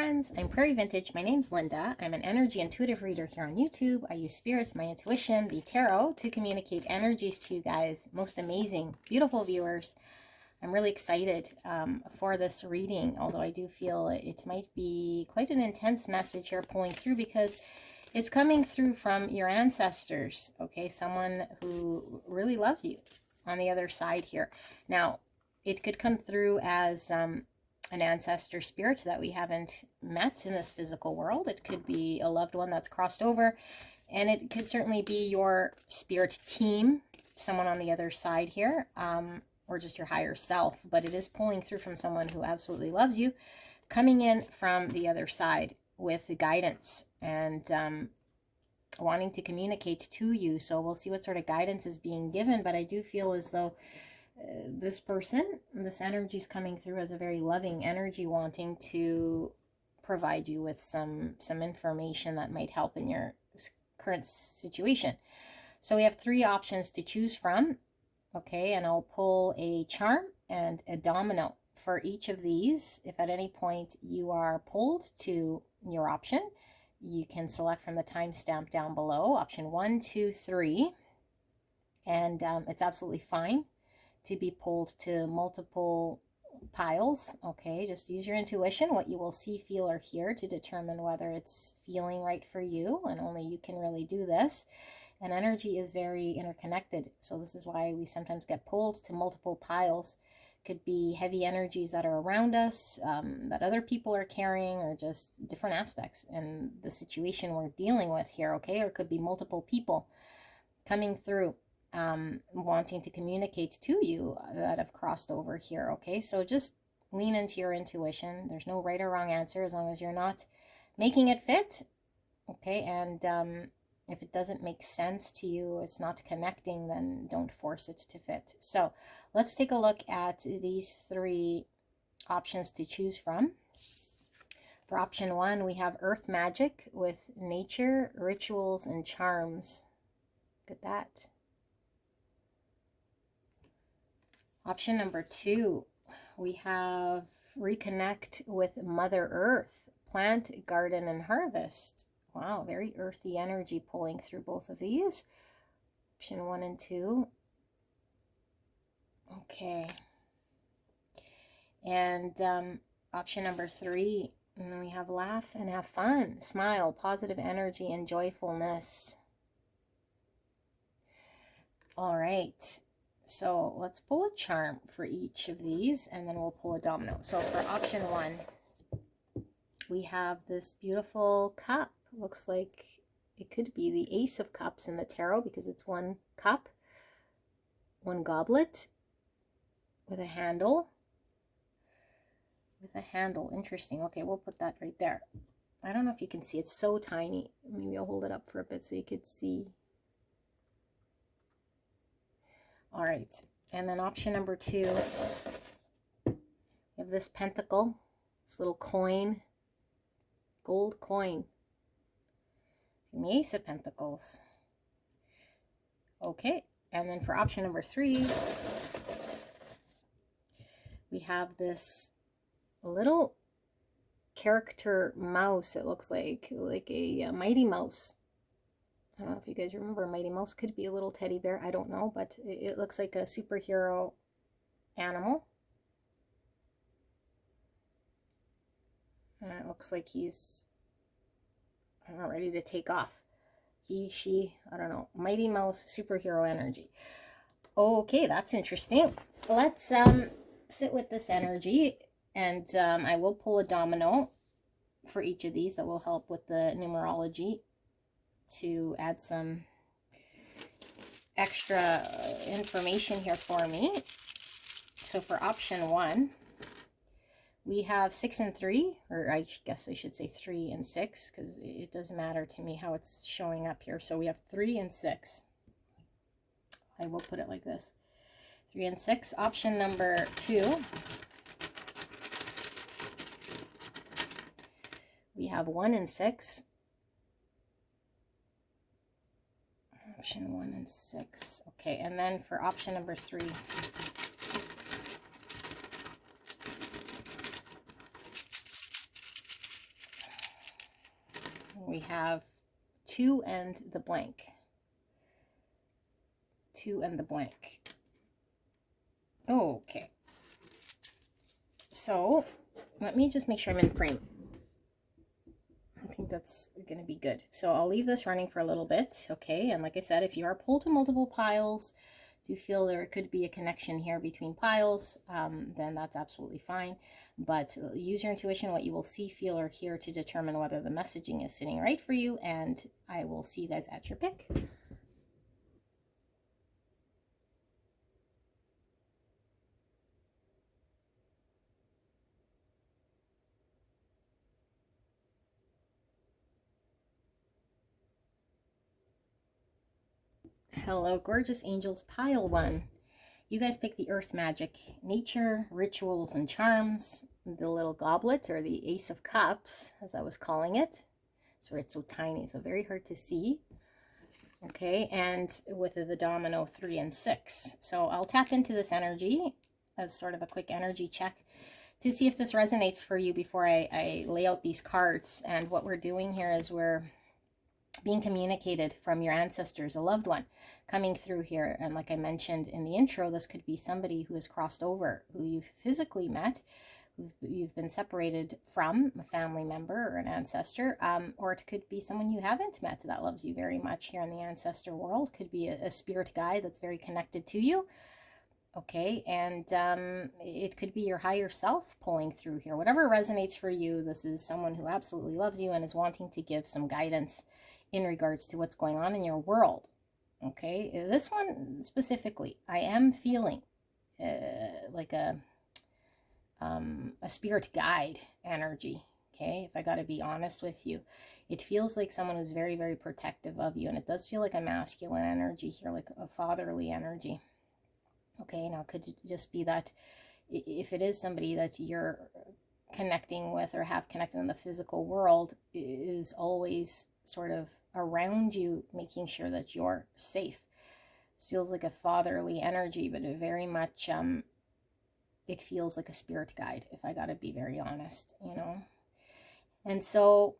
friends, I'm Prairie Vintage. My name's Linda. I'm an energy intuitive reader here on YouTube. I use spirits, my intuition, the tarot to communicate energies to you guys. Most amazing, beautiful viewers. I'm really excited for this reading, although I do feel it might be quite an intense message here pulling through because it's coming through from your ancestors, okay? Someone who really loves you on the other side here. Now, it could come through as an ancestor spirit that we haven't met in this physical world. It could be a loved one that's crossed over, and it could certainly be your spirit team, someone on the other side here, or just your higher self. But it is pulling through from someone who absolutely loves you, coming in from the other side with guidance and wanting to communicate to you. So we'll see what sort of guidance is being given, but I do feel as though this person, this energy is coming through as a very loving energy, wanting to provide you with some information that might help in your current situation. So we have three options to choose from, okay, and I'll pull a charm and a domino for each of these. If at any point you are pulled to your option, you can select from the timestamp down below, option 1, 2, 3, and it's absolutely fine to be pulled to multiple piles, okay? Just use your intuition, what you will see, feel, or hear to determine whether it's feeling right for you, and only you can really do this. And energy is very interconnected, so this is why we sometimes get pulled to multiple piles. Could be heavy energies that are around us, that other people are carrying, or just different aspects in the situation we're dealing with here, okay? Or it could be multiple people coming through, wanting to communicate to you that have crossed over here, okay? So just lean into your intuition. There's no right or wrong answer as long as you're not making it fit, okay? And if it doesn't make sense to you, it's not connecting, then don't force it to fit. So let's take a look at these three options to choose from. For option 1, we have Earth Magic with nature, rituals, and charms. Look at that. Option number 2, we have Reconnect with Mother Earth, plant, garden, and harvest. Wow, very earthy energy pulling through both of these. Option 1 and 2. Okay. And option number 3, and we have Laugh and Have Fun, smile, positive energy, and joyfulness. All right. So let's pull a charm for each of these, and then we'll pull a domino. So for option 1, we have this beautiful cup. Looks like it could be the Ace of Cups in the tarot because it's one cup, one goblet with a handle. Interesting. Okay, we'll put that right there. I don't know if you can see. It's so tiny. Maybe I'll hold it up for a bit so you could see. All right, and then option number 2, we have this pentacle, this little coin, gold coin, the Ace of Pentacles. Okay, and then for option number 3, we have this little character mouse. It looks like a Mighty Mouse. I don't know if you guys remember Mighty Mouse. Could be a little teddy bear. I don't know, but it looks like a superhero animal. And it looks like he's, I don't know, ready to take off. He, she, I don't know. Mighty Mouse, superhero energy. Okay, that's interesting. Let's sit with this energy, and I will pull a domino for each of these that will help with the numerology to add some extra information here for me. So for option 1, we have 6 and 3, or I guess I should say 3 and 6, because it doesn't matter to me how it's showing up here. So we have 3 and 6. I will put it like this. 3 and 6. Option number 2, we have 1 and 6. Option 1 and 6. Okay, and then for option number 3, We have 2 and the blank. 2 and the blank. Okay. So let me just make sure I'm in frame. I think that's going to be good. So I'll leave this running for a little bit. Okay. And like I said, if you are pulled to multiple piles, do you feel there could be a connection here between piles, then that's absolutely fine. But use your intuition, what you will see, feel, or hear to determine whether the messaging is sitting right for you. And I will see you guys at your pick. Hello, gorgeous angels, pile 1. You guys pick the earth magic, nature, rituals, and charms. The little goblet, or the Ace of Cups, as I was calling it. So it's so tiny, so very hard to see. Okay, and with the domino 3 and 6. So I'll tap into this energy as sort of a quick energy check to see if this resonates for you before I lay out these cards. And what we're doing here is we're being communicated from your ancestors, a loved one coming through here. And like I mentioned in the intro, this could be somebody who has crossed over, who you've physically met, who you've been separated from, a family member or an ancestor, or it could be someone you haven't met that loves you very much here in the ancestor world. Could be a spirit guide that's very connected to you. Okay, and it could be your higher self pulling through here. Whatever resonates for you, this is someone who absolutely loves you and is wanting to give some guidance in regards to what's going on in your world. Okay, this one specifically, I am feeling like a spirit guide energy. Okay, if I got to be honest with you, it feels like someone who's very, very protective of you, and it does feel like a masculine energy here, like a fatherly energy. Okay, now could it just be that if it is somebody that you're connecting with or have connected in the physical world, is always sort of around you, making sure that you're safe. This feels like a fatherly energy, but it very much, it feels like a spirit guide, if I gotta be very honest, you know. And so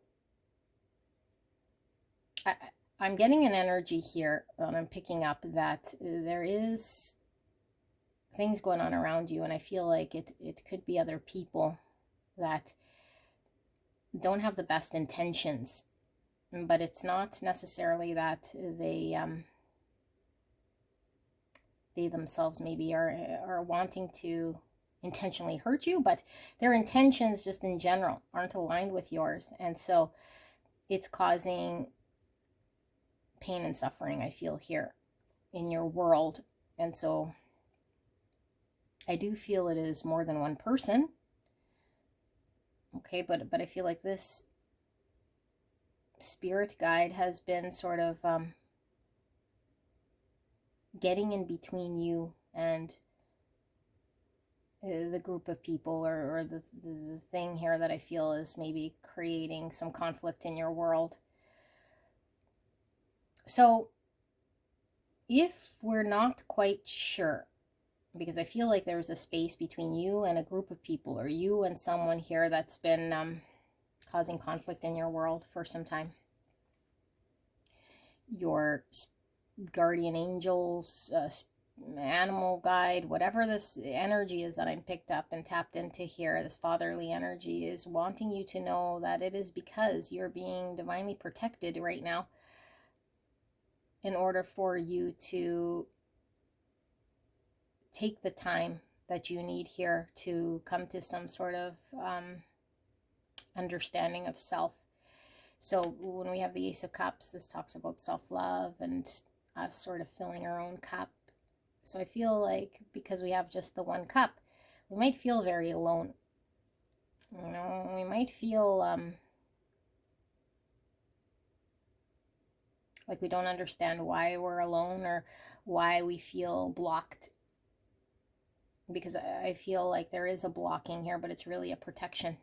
I'm getting an energy here, and I'm picking up that there is things going on around you, and I feel like it could be other people that don't have the best intentions, but it's not necessarily that they themselves maybe are wanting to intentionally hurt you, but their intentions just in general aren't aligned with yours, and so it's causing pain and suffering, I feel, here in your world. And so I do feel it is more than one person. Okay, but I feel like this spirit guide has been sort of getting in between you and the group of people, or the thing here that I feel is maybe creating some conflict in your world. So if we're not quite sure, because I feel like there's a space between you and a group of people, or you and someone here that's been causing conflict in your world for some time. Your guardian angels, animal guide, whatever this energy is that I'm picked up and tapped into here, this fatherly energy is wanting you to know that it is because you're being divinely protected right now, in order for you to take the time that you need here to come to some sort of understanding of self. So when we have the Ace of Cups, this talks about self-love and us sort of filling our own cup. So I feel like because we have just the one cup, we might feel very alone. You know, we might feel like we don't understand why we're alone, or why we feel blocked. Because I feel like there is a blocking here, but it's really a protection.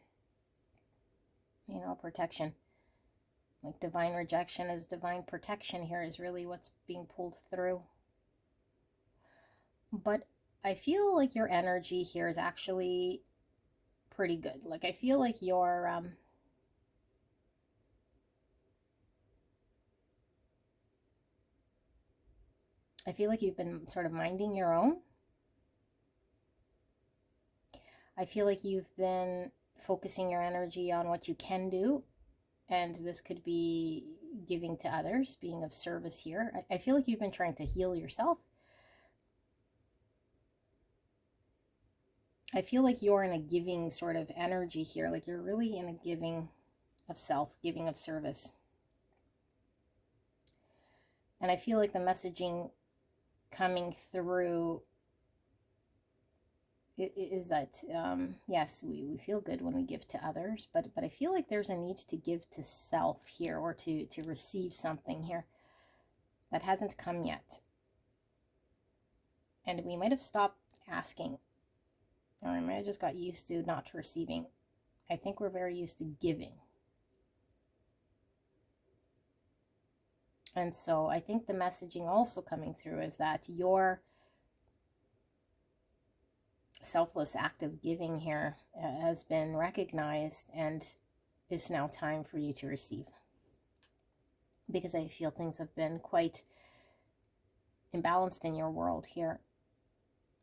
You know, protection. Like divine rejection is divine protection here, is really what's being pulled through. But I feel like your energy here is actually pretty good. Like I feel like you're I feel like you've been sort of minding your own. I feel like you've been focusing your energy on what you can do. And this could be giving to others, being of service here. I feel like you've been trying to heal yourself. I feel like you're in a giving sort of energy here. Like you're really in a giving of self, giving of service. And I feel like the messaging coming through is that, yes, we feel good when we give to others, but I feel like there's a need to give to self here, or to receive something here that hasn't come yet. And we might have stopped asking, or I might have just got used to not receiving. I think we're very used to giving. And so I think the messaging also coming through is that your selfless act of giving here has been recognized, and it's now time for you to receive. Because I feel things have been quite imbalanced in your world here,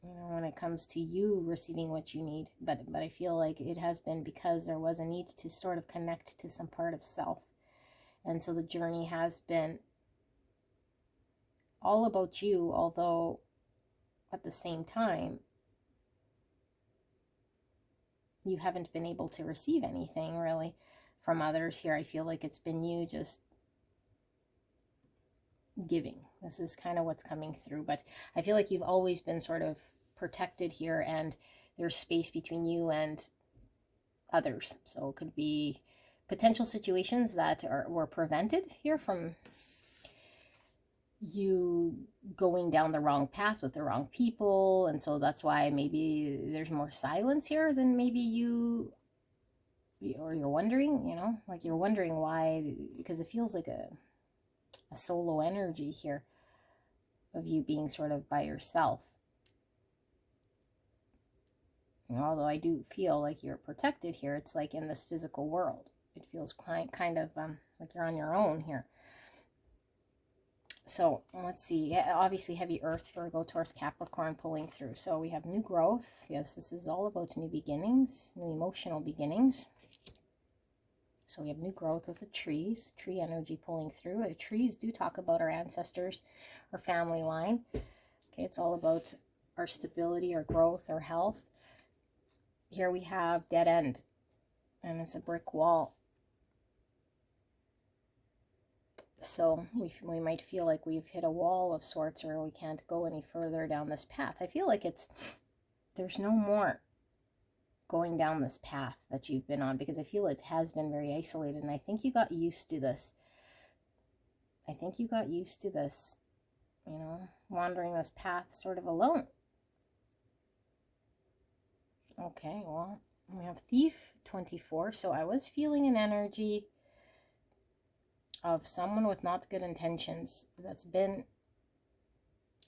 you know, when it comes to you receiving what you need. But I feel like it has been because there was a need to sort of connect to some part of self. And so the journey has been all about you, although at the same time you haven't been able to receive anything really from others here. I feel like it's been you just giving. This is kind of what's coming through. But I feel like you've always been sort of protected here, and there's space between you and others. So it could be potential situations that were prevented here from you going down the wrong path with the wrong people, and so that's why maybe there's more silence here than maybe you, or you're wondering, you know, like you're wondering why, because it feels like a solo energy here of you being sort of by yourself. You know, although I do feel like you're protected here, it's like in this physical world, it feels kind of like you're on your own here. So let's see, obviously heavy earth, Virgo, Taurus, Capricorn pulling through. So we have new growth. Yes, this is all about new beginnings, new emotional beginnings. So we have new growth with the trees, tree energy pulling through. Trees do talk about our ancestors, our family line. Okay, it's all about our stability, our growth, our health. Here we have dead end, and it's a brick wall. So we might feel like we've hit a wall of sorts, or we can't go any further down this path. I feel like there's no more going down this path that you've been on, because I feel it has been very isolated, and I think you got used to this. I think you got used to this, you know, wandering this path sort of alone. Okay, well, we have Thief 24, so I was feeling an energy of someone with not good intentions that's been,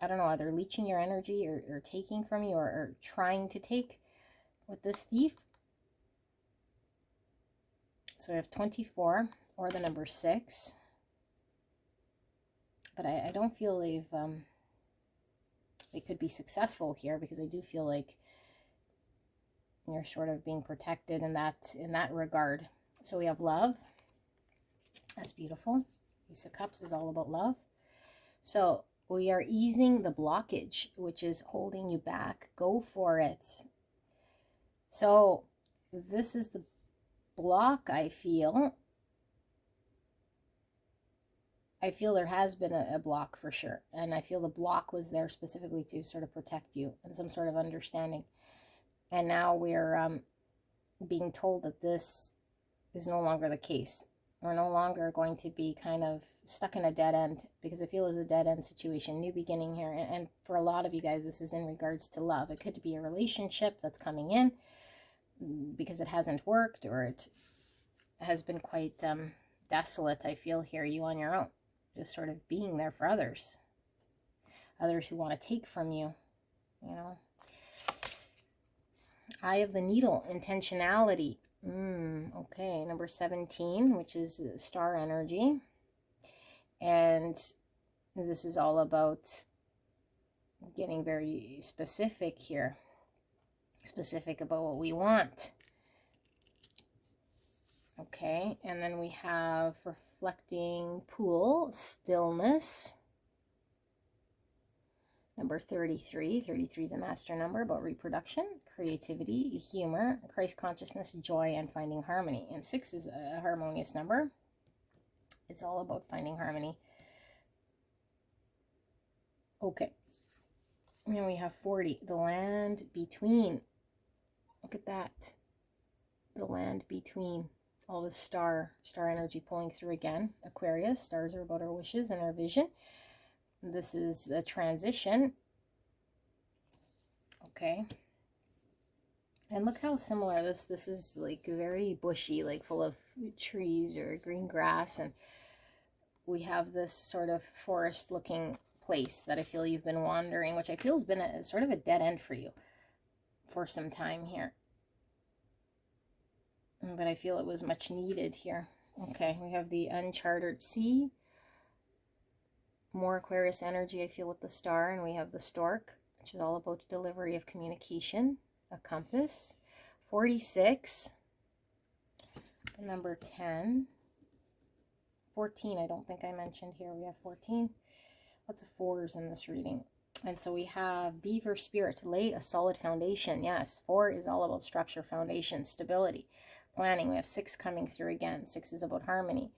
I don't know, either leeching your energy or taking from you, or trying to take with this thief. So we have 24 or the number 6. But I don't feel they could be successful here, because I do feel like you're sort of being protected in that regard. So we have love. That's beautiful. Ace of Cups is all about love. So we are easing the blockage, which is holding you back. Go for it. So this is the block. I feel there has been a block for sure. And I feel the block was there specifically to sort of protect you and some sort of understanding. And now we're being told that this is no longer the case. We're no longer going to be kind of stuck in a dead end, because I feel it's a dead end situation, new beginning here. And for a lot of you guys, this is in regards to love. It could be a relationship that's coming in because it hasn't worked, or it has been quite desolate. I feel here, you on your own, just sort of being there for others who want to take from you, you know. Eye of the Needle, intentionality. Okay, number 17, which is star energy. And this is all about getting very specific here. Specific about what we want. Okay, and then we have reflecting pool, stillness. Number 33. 33 is a master number about reproduction, creativity, humor, Christ consciousness, joy, and finding harmony. And 6 is a harmonious number. It's all about finding harmony. Okay. And then we have 40. The land between. Look at that. The land between. All the star energy pulling through again. Aquarius. Stars are about our wishes and our vision. This is the transition. Okay. And look how similar this is, like very bushy, like full of trees or green grass. And we have this sort of forest looking place that I feel you've been wandering, which I feel has been a sort of a dead end for you for some time here. But I feel it was much needed here. Okay, we have the uncharted sea. More Aquarius energy I feel with the star. And we have the stork, which is all about delivery of communication. A compass. 46. The number 10. 14 I don't think I mentioned here. We have 14. Lots of 4s in this reading. And so we have beaver spirit, lay a solid foundation. Yes, 4 is all about structure, foundation, stability, planning. We have 6 coming through again. 6 is about harmony,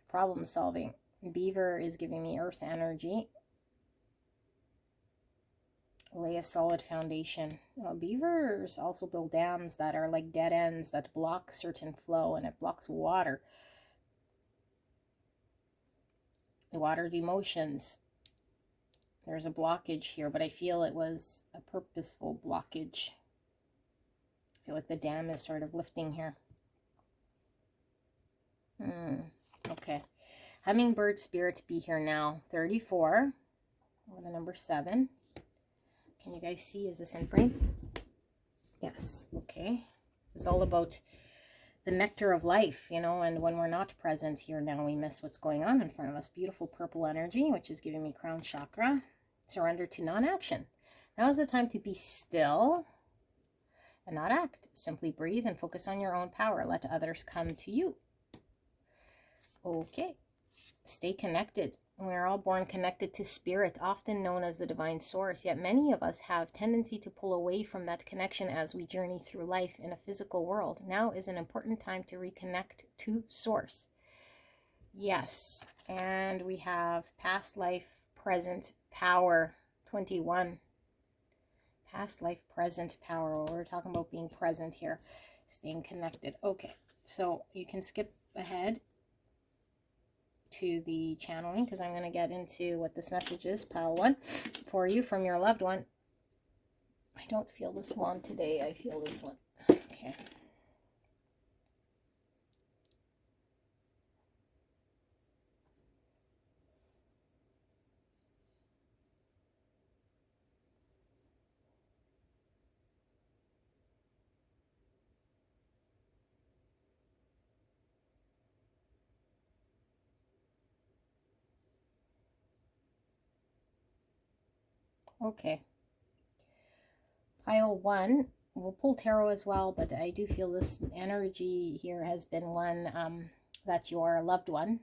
problem solving. Beaver is giving me earth energy. Lay a solid foundation. Well, beavers also build dams that are like dead ends that block certain flow, and it blocks water. It waters emotions. There's a blockage here, but I feel it was a purposeful blockage. I feel like the dam is sort of lifting here. Okay. Hummingbird spirit, be here now. 34. Or the number 7. Can you guys see? Is this in frame? Yes. Okay. This is all about the nectar of life, you know, and when we're not present here now, we miss what's going on in front of us. Beautiful purple energy, which is giving me crown chakra. Surrender to non-action. Now is the time to be still and not act. Simply breathe and focus on your own power. Let others come to you. Okay. Stay connected. We're all born connected to spirit, often known as the divine source, yet many of us have tendency to pull away from that connection as we journey through life in a physical world. Now is an important time to reconnect to source. Yes, and we have past life, present power, 21. Past life, present power. Well, we're talking about being present here, staying connected. Okay, so you can skip ahead to the channeling because I'm going to get into what this message is, pile 1, for you from your loved one. I don't feel this one today. I feel this one. Okay. Okay. Pile 1. We'll pull tarot as well, but I do feel this energy here has been one that your loved one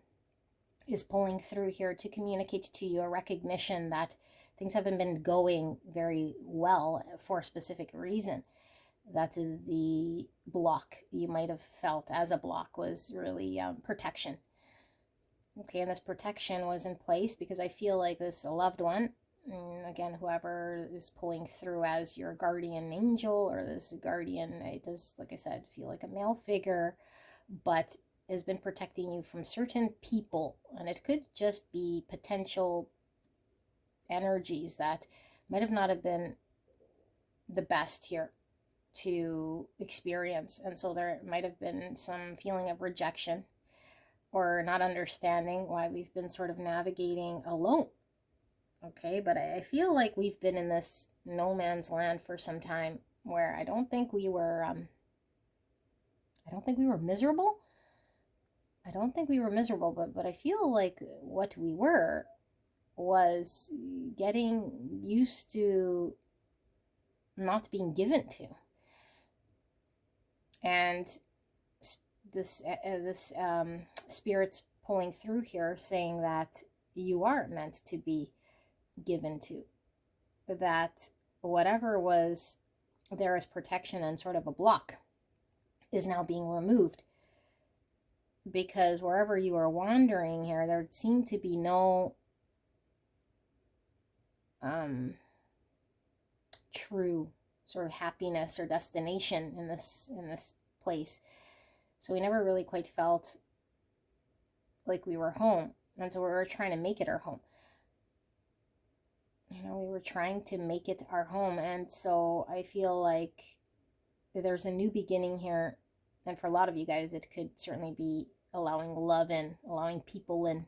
is pulling through here to communicate to you a recognition that things haven't been going very well for a specific reason. That the block you might have felt as a block was really protection. Okay, and this protection was in place because I feel like this loved one, again, whoever is pulling through as your guardian angel or this guardian, it does, like I said, feel like a male figure, but has been protecting you from certain people. And it could just be potential energies that might have not have been the best here to experience. And so there might have been some feeling of rejection or not understanding why we've been sort of navigating alone. Okay, but I feel like we've been in this no man's land for some time where I don't think we were miserable. I don't think we were miserable, but I feel like what we were was getting used to not being given to. And this spirit's pulling through here, saying that you are meant to be given to. That whatever was there as protection and sort of a block is now being removed. Because wherever you are wandering here, there seemed to be no true sort of happiness or destination in this place. So we never really quite felt like we were home. And so we were trying to make it our home. You know, we were trying to make it our home. And so I feel like there's a new beginning here. And for a lot of you guys, it could certainly be allowing love in, allowing people in,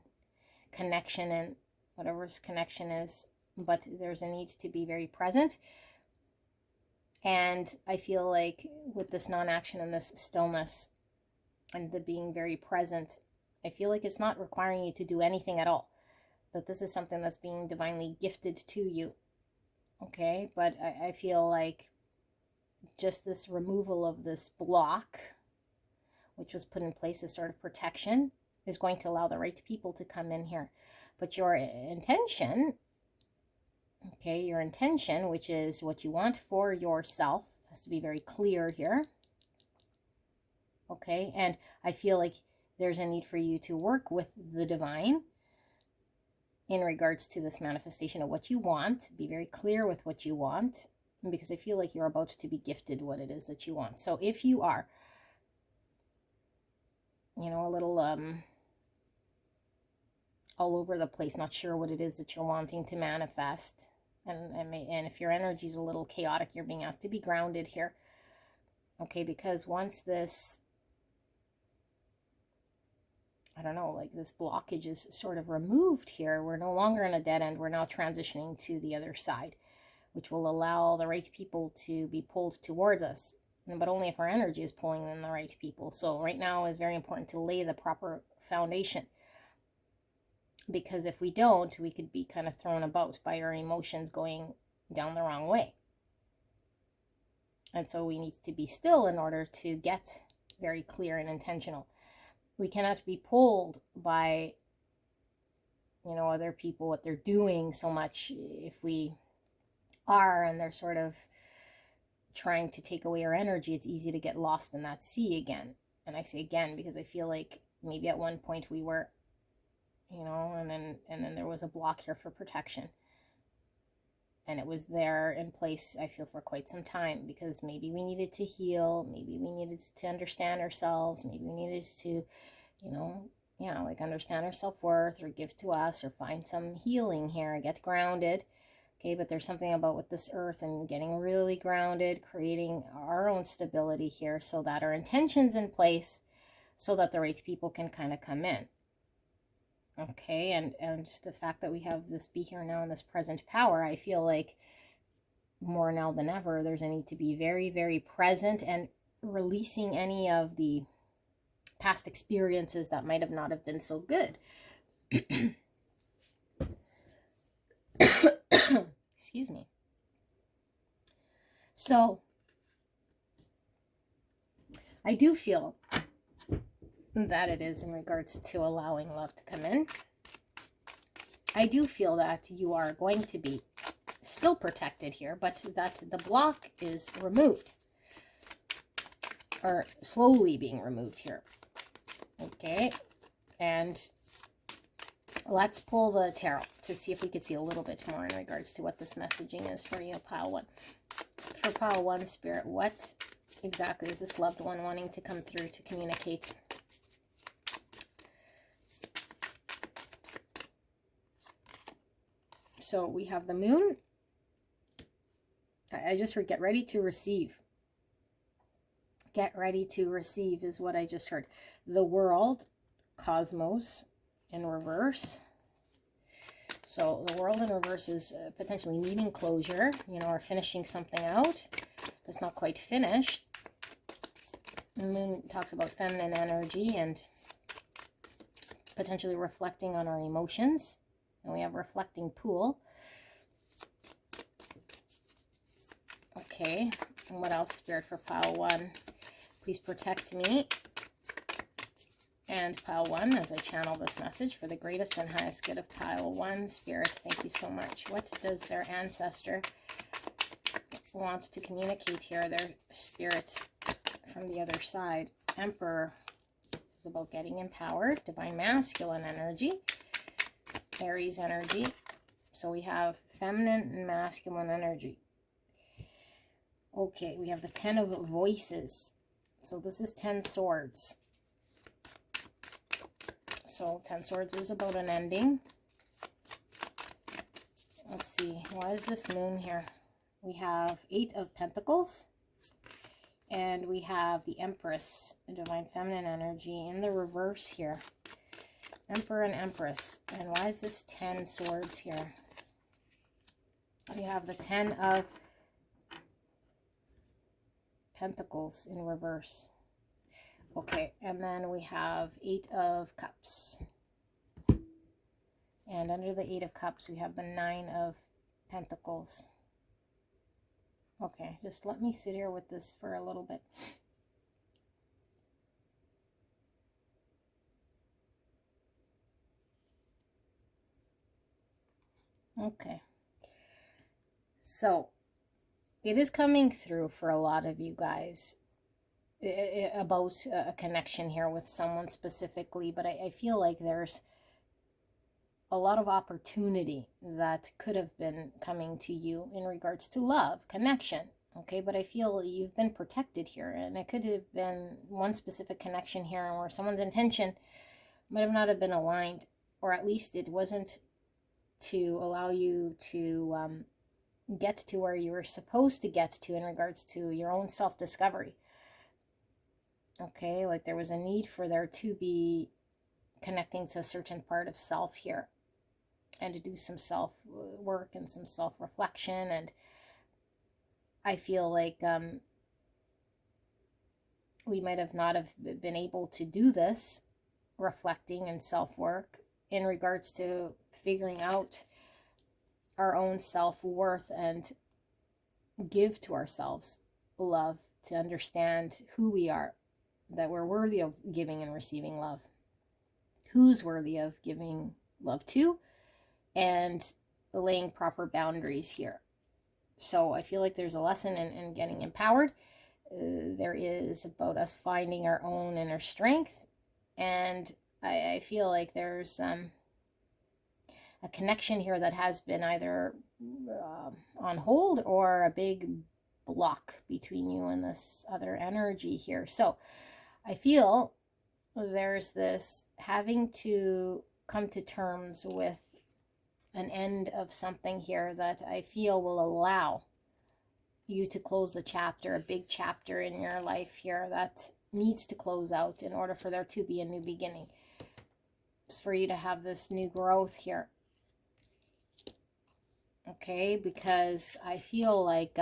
connection in, whatever's connection is. But there's a need to be very present. And I feel like with this non-action and this stillness and the being very present, I feel like it's not requiring you to do anything at all. That this is something that's being divinely gifted to you. Okay? But I feel like just this removal of this block, which was put in place as sort of protection, is going to allow the right people to come in here. But your intention, okay, your intention, which is what you want for yourself, has to be very clear here. Okay, and I feel like there's a need for you to work with the divine in regards to this manifestation of what you want. Be very clear with what you want, because I feel like you're about to be gifted what it is that you want. So if you are, you know, a little all over the place, not sure what it is that you're wanting to manifest, and if your energy is a little chaotic, you're being asked to be grounded here. Okay, because once this, I don't know, like this blockage is sort of removed here, we're no longer in a dead end. We're now transitioning to the other side, which will allow the right people to be pulled towards us, but only if our energy is pulling in the right people. So right now is very important to lay the proper foundation, because if we don't, we could be kind of thrown about by our emotions going down the wrong way. And so we need to be still in order to get very clear and intentional. We cannot be pulled by, you know, other people, what they're doing so much. If we are, and they're sort of trying to take away our energy, it's easy to get lost in that sea again. And I say again because I feel like maybe at one point we were, you know, and then there was a block here for protection. And it was there in place, I feel, for quite some time, because maybe we needed to heal, maybe we needed to understand ourselves, maybe we needed to, you know, yeah, like understand our self-worth, or give to us, or find some healing here, get grounded. Okay, but there's something about with this earth and getting really grounded, creating our own stability here so that our intention's in place, so that the right people can kind of come in. Okay, and just the fact that we have this be here now and this present power, I feel like more now than ever, there's a need to be very, very present and releasing any of the past experiences that might have not have been so good. Excuse me. So I do feel that it is in regards to allowing love to come in. I do feel that you are going to be still protected here, but that the block is removed, or slowly being removed here. Okay, and let's pull the tarot to see if we could see a little bit more in regards to what this messaging is for you, pile one. For pile one, Spirit, what exactly is this loved one wanting to come through to communicate? So we have the moon. I just heard get ready to receive. Get ready to receive is what I just heard. The world, cosmos in reverse. So the world in reverse is potentially needing closure, you know, or finishing something out that's not quite finished. The moon talks about feminine energy and potentially reflecting on our emotions And we have reflecting pool. Okay, and what else, Spirit, for pile 1? Please protect me and pile 1 as I channel this message for the greatest and highest good of pile 1. Spirit, thank you so much. What does their ancestor want to communicate here? Their spirits from the other side. Emperor. This is about getting empowered. Divine masculine energy. Aries energy. So we have feminine and masculine energy. Okay, we have the 10 of voices. So this is 10 swords. So 10 swords is about an ending. Let's see, why is this moon here? We have 8 of pentacles. And we have the Empress, divine feminine energy, in the reverse here. Emperor and Empress. And why is this 10 swords here? We have the 10 of pentacles in reverse. Okay, and then we have 8 of cups. And under the 8 of cups, we have the 9 of pentacles. Okay, just let me sit here with this for a little bit. Okay. So, it is coming through for a lot of you guys about a connection here with someone specifically, but I feel like there's a lot of opportunity that could have been coming to you in regards to love, connection, okay? But I feel you've been protected here, and it could have been one specific connection here where someone's intention might have not have been aligned, or at least it wasn't to allow you to get to where you were supposed to get to in regards to your own self-discovery. Okay, like there was a need for there to be connecting to a certain part of self here, and to do some self-work and some self-reflection. And I feel like we might have not have been able to do this reflecting and self-work in regards to figuring out our own self-worth and give to ourselves love, to understand who we are, that we're worthy of giving and receiving love, who's worthy of giving love to, and laying proper boundaries here. So I feel like there's a lesson in getting empowered. There is about us finding our own inner strength, and I feel like there's a connection here that has been either on hold or a big block between you and this other energy here. So I feel there's this having to come to terms with an end of something here that I feel will allow you to close the chapter, a big chapter in your life here that needs to close out in order for there to be a new beginning. It's for you to have this new growth here. Okay, because I feel like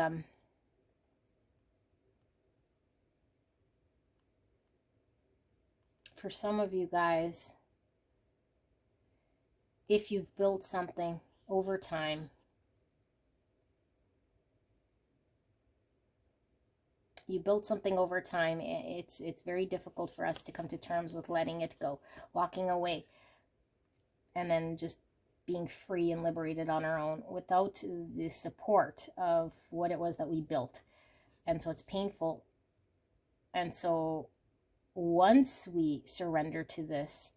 for some of you guys, if you've built something over time, it's very difficult for us to come to terms with letting it go, walking away, and then just being free and liberated on our own without the support of what it was that we built. And so it's painful. And so once we surrender to this,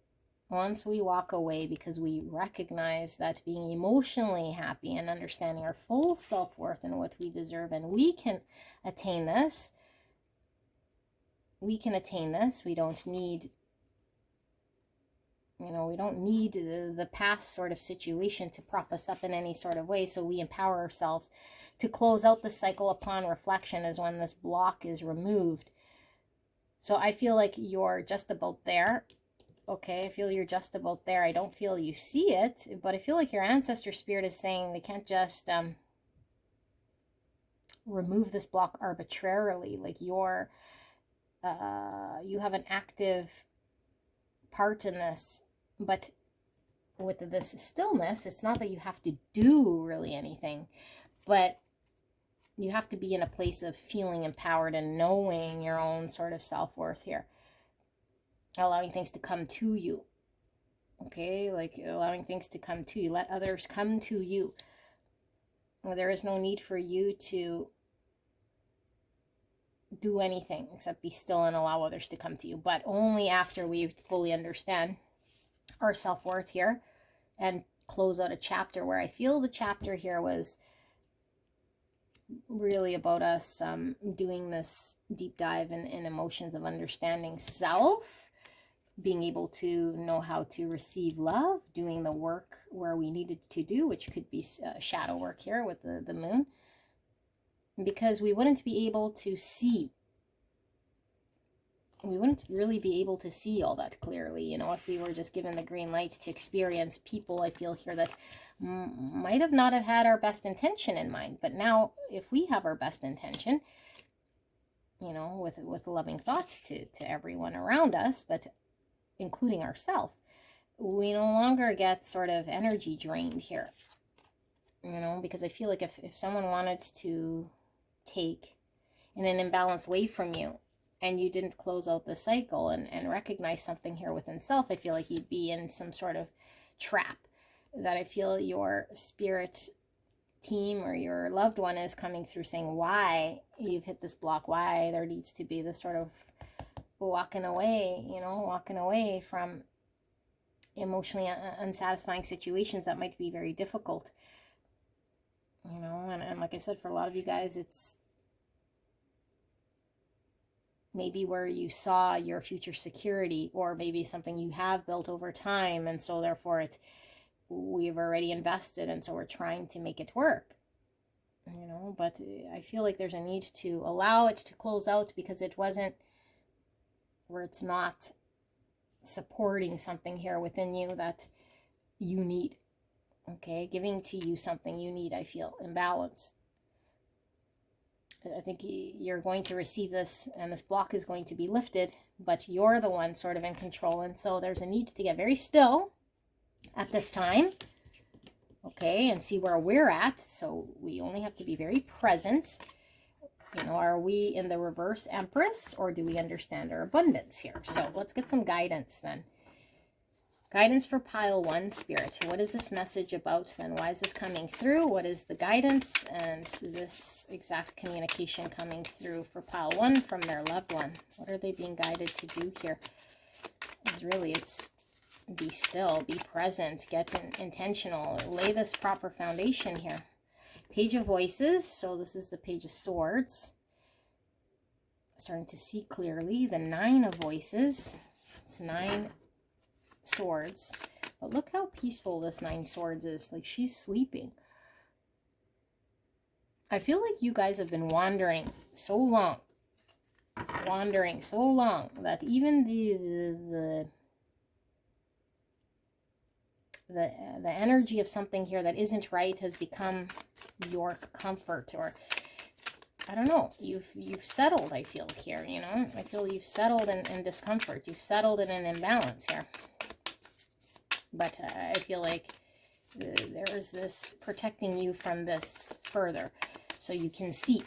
once we walk away because we recognize that being emotionally happy and understanding our full self-worth and what we deserve, and we can attain this, we don't need, we don't need the past sort of situation to prop us up in any sort of way. So we empower ourselves to close out the cycle upon reflection is when this block is removed. So I feel like you're just about there. Okay, I feel you're just about there. I don't feel you see it, but I feel like your ancestor spirit is saying they can't just remove this block arbitrarily. Like you have an active part in this, but with this stillness, it's not that you have to do really anything, but you have to be in a place of feeling empowered and knowing your own sort of self-worth here. Allowing things to come to you. Okay, like allowing things to come to you. Let others come to you. Well, there is no need for you to do anything except be still and allow others to come to you, but only after we fully understand our self-worth here and close out a chapter where I feel the chapter here was really about us doing this deep dive in emotions of understanding self, being able to know how to receive love, doing the work where we needed to do, which could be shadow work here with the moon, because we wouldn't be able to see. We wouldn't really be able to see all that clearly, you know, if we were just given the green light to experience people, I feel here, that might have not have had our best intention in mind. But now, if we have our best intention, you know, with loving thoughts to everyone around us, but including ourselves, we no longer get sort of energy drained here, you know, because I feel like if someone wanted to take in an imbalanced way from you and you didn't close out the cycle and recognize something here within self, I feel like you'd be in some sort of trap that I feel your spirit team or your loved one is coming through saying why you've hit this block, why there needs to be this sort of walking away, you know, walking away from emotionally unsatisfying situations that might be very difficult, you know. And like I said, for a lot of you guys, it's maybe where you saw your future security, or maybe something you have built over time, and so therefore we've already invested, and so we're trying to make it work, you know. But I feel like there's a need to allow it to close out, because it wasn't, where it's not supporting something here within you that you need, okay, giving to you something you need. I feel imbalanced. I think you're going to receive this, and this block is going to be lifted, but you're the one sort of in control. And so there's a need to get very still at this time, okay, and see where we're at. So we only have to be very present. You know, are we in the reverse Empress, or do we understand our abundance here? So let's get some guidance then. Guidance for pile 1, Spirit. What is this message about then? Why is this coming through? What is the guidance and this exact communication coming through for pile 1 from their loved one? What are they being guided to do here? It's be still, be present, get intentional, lay this proper foundation here. Page of Voices. So this is the Page of Swords. Starting to see clearly. The 9 of Voices. It's 9 swords, but look how peaceful this 9 swords is. Like, she's sleeping. I feel like you guys have been wandering so long that even the energy of something here that isn't right has become your comfort, or I don't know, you've settled, I feel here, you know. I feel you've settled in discomfort. You've settled in an imbalance here. But I feel like there's this protecting you from this further, so you can see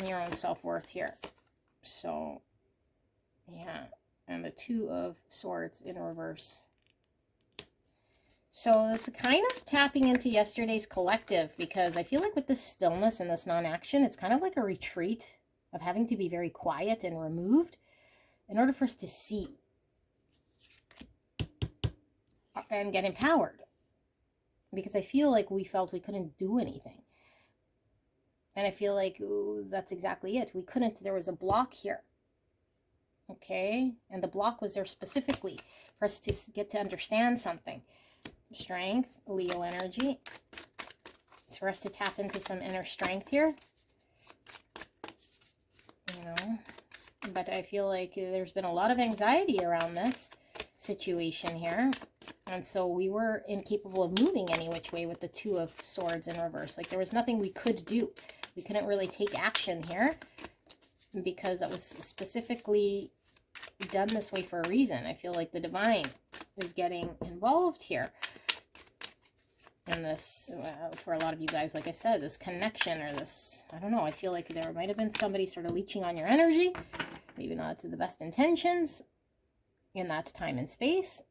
your own self-worth here. So, yeah. And the 2 of Swords in reverse. So this is kind of tapping into yesterday's collective, because I feel like with this stillness and this non-action, it's kind of like a retreat of having to be very quiet and removed in order for us to see and get empowered. Because I feel like we felt we couldn't do anything. And I feel like, ooh, that's exactly it. We couldn't, there was a block here. Okay? And the block was there specifically for us to get to understand something. Strength, Leo energy. It's for us to tap into some inner strength here. You know? But I feel like there's been a lot of anxiety around this situation here. And so we were incapable of moving any which way with the 2 of Swords in reverse. Like, there was nothing we could do. We couldn't really take action here, because that was specifically done this way for a reason. I feel like the divine is getting involved here. And this, for a lot of you guys, like I said, this connection or this, I don't know, I feel like there might have been somebody sort of leeching on your energy. Maybe not to the best intentions in that time and space.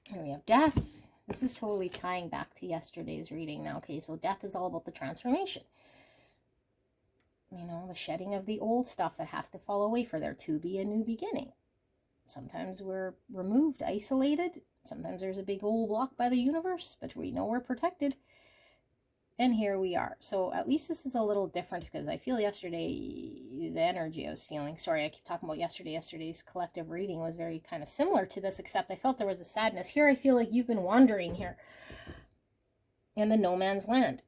Here we have death. This is totally tying back to yesterday's reading now. Okay, so death is all about the transformation. You know, the shedding of the old stuff that has to fall away for there to be a new beginning. Sometimes we're removed, isolated. Sometimes there's a big old block by the universe, but we know we're protected. And here we are. So at least this is a little different because I feel yesterday, the energy I was feeling, sorry, I keep talking about yesterday. Yesterday's collective reading was very kind of similar to this, except I felt there was a sadness. Here I feel like you've been wandering here in the no man's land,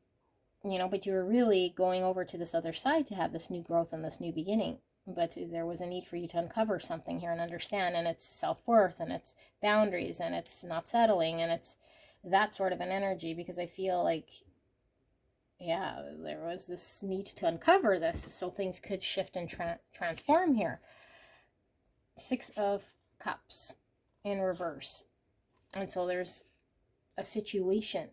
you know, but you were really going over to this other side to have this new growth and this new beginning. But there was a need for you to uncover something here and understand, and it's self-worth and it's boundaries and it's not settling and it's that sort of an energy, because I feel like, yeah, there was this need to uncover this so things could shift and transform here. 6 of Cups in reverse. And so there's a situation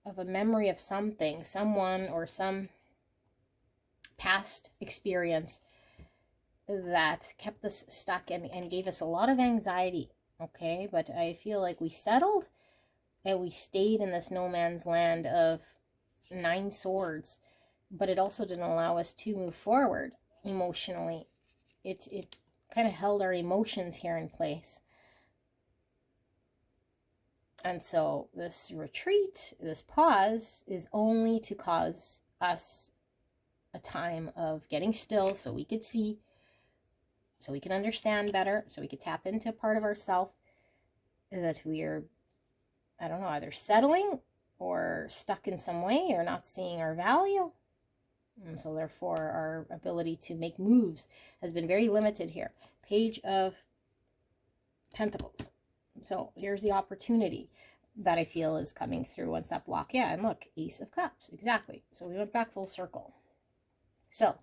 of a memory of something, someone, or some past experience that kept us stuck and gave us a lot of anxiety. Okay, but I feel like we settled and we stayed in this no man's land of 9 swords, but it also didn't allow us to move forward emotionally. It kind of held our emotions here in place. And so this retreat, this pause, is only to cause us a time of getting still so we could see, so we can understand better, so we could tap into a part of ourselves that we are, I don't know, either settling or stuck in some way or not seeing our value. And so therefore our ability to make moves has been very limited here. Page of Pentacles. So here's the opportunity that I feel is coming through once that block. Yeah, and look, Ace of Cups. Exactly. So we went back full circle. So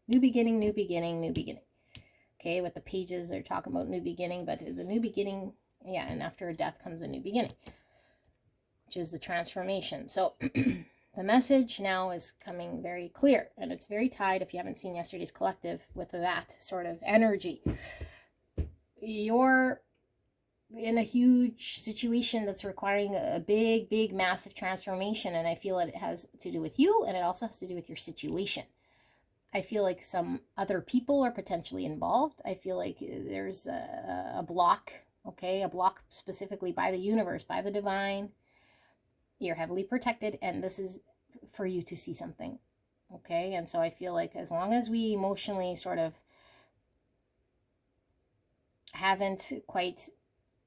new beginning, new beginning, new beginning. Okay, with the pages they're talking about new beginning, but the new beginning, yeah, and after a death comes a new beginning, which is the transformation. So the message now is coming very clear, and it's very tied, if you haven't seen yesterday's collective, with that sort of energy. You're in a huge situation that's requiring a big, massive transformation, and I feel it has to do with you, and it also has to do with your situation. I feel like some other people are potentially involved. I feel like there's a block, okay, a block specifically by the universe, by the divine. You're heavily protected, and this is for you to see something, okay? And so I feel like as long as we emotionally sort of haven't quite,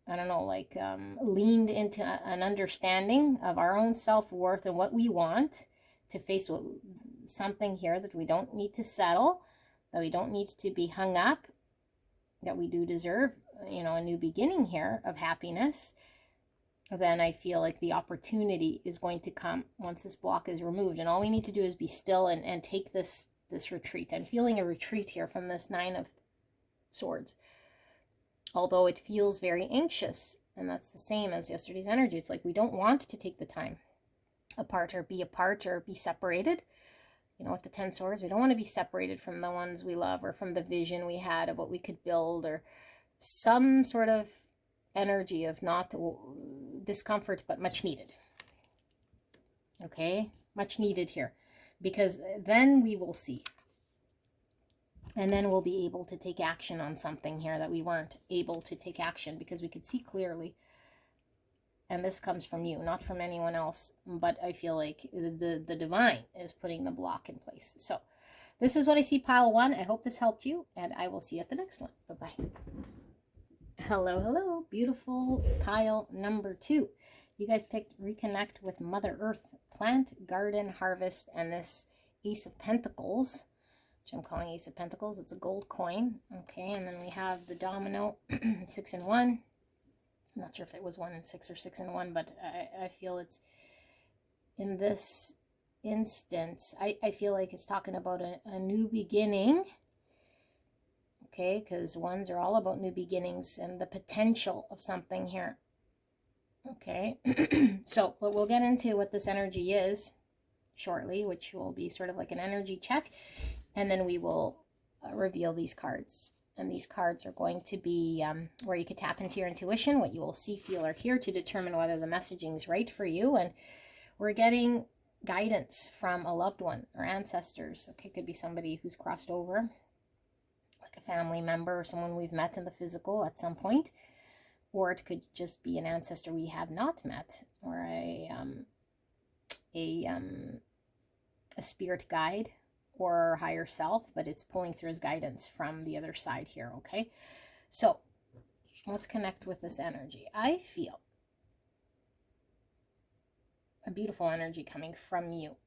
I don't know, like leaned into an understanding of our own self-worth and what we want to face something here that we don't need to settle, that we don't need to be hung up, that we do deserve, you know, a new beginning here of happiness, then I feel like the opportunity is going to come once this block is removed. And all we need to do is be still and take this retreat. I'm feeling a retreat here from this 9 of Swords. Although it feels very anxious, and that's the same as yesterday's energy. It's like we don't want to take the time apart or be separated. You know, with the 10 swords, we don't want to be separated from the ones we love or from the vision we had of what we could build, or some sort of energy of not discomfort, but much needed. Okay, much needed here, because then we will see. And then we'll be able to take action on something here that we weren't able to take action because we could see clearly. And this comes from you, not from anyone else. But I feel like the divine is putting the block in place. So this is what I see, pile 1. I hope this helped you, and I will see you at the next one. Bye-bye. Hello, beautiful pile number 2. You guys picked Reconnect with Mother Earth, Plant, Garden, Harvest, and this Ace of Pentacles, which I'm calling Ace of Pentacles. It's a gold coin. Okay, and then we have the Domino, 6 and 1. I'm not sure if it was 1 and 6 or 6 and 1, but I feel it's in this instance, I feel like it's talking about a new beginning. Okay, because 1s are all about new beginnings and the potential of something here. Okay, so but we'll get into what this energy is shortly, which will be sort of like an energy check, and then we will reveal these cards. And these cards are going to be where you could tap into your intuition, what you will see, feel, or hear to determine whether the messaging is right for you. And we're getting guidance from a loved one or ancestors. Okay, could be somebody who's crossed over, like a family member or someone we've met in the physical at some point, or it could just be an ancestor we have not met, or a spirit guide or higher self, but it's pulling through as guidance from the other side here. Okay, so let's connect with this energy. I feel a beautiful energy coming from you,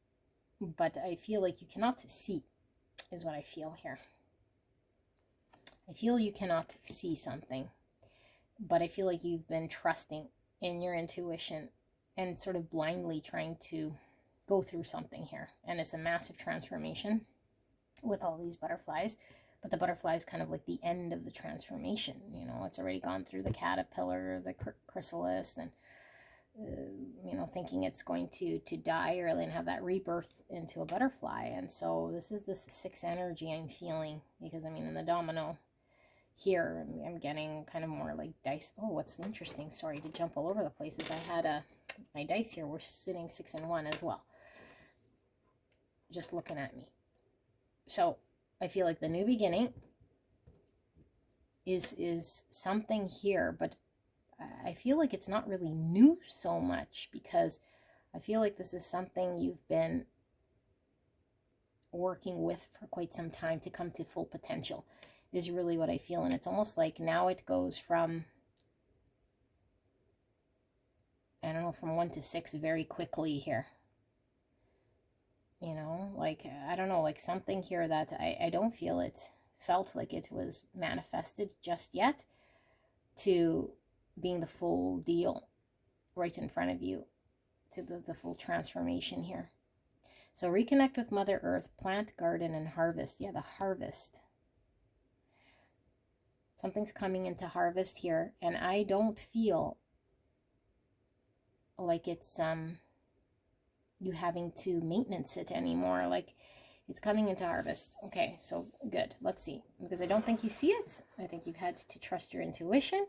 but I feel like you cannot see, is what I feel here. I feel you cannot see something, but I feel like you've been trusting in your intuition and sort of blindly trying to go through something here. And it's a massive transformation with all these butterflies, but the butterfly is kind of like the end of the transformation. You know, it's already gone through the caterpillar, the chrysalis, and you know, thinking it's going to die early and have that rebirth into a butterfly. And so this is this 6 energy I'm feeling, because I mean, in the domino here, I'm getting kind of more like dice. Oh, what's interesting, sorry to jump all over the places, I had my dice here were sitting 6 and 1 as well, just looking at me. So I feel like the new beginning is something here, but I feel like it's not really new so much, because I feel like this is something you've been working with for quite some time to come to full potential, is really what I feel. And it's almost like now it goes from, I don't know, from 1 to 6 very quickly here. You know, like, I don't know, like something here that I don't feel it felt like it was manifested just yet, to being the full deal right in front of you, to the full transformation here. So reconnect with Mother Earth, plant, garden, and harvest. Yeah, the harvest. Something's coming into harvest here, and I don't feel like it's you having to maintenance it anymore. Like, it's coming into harvest. Okay, so good. Let's see, because I don't think you see it. I think you've had to trust your intuition.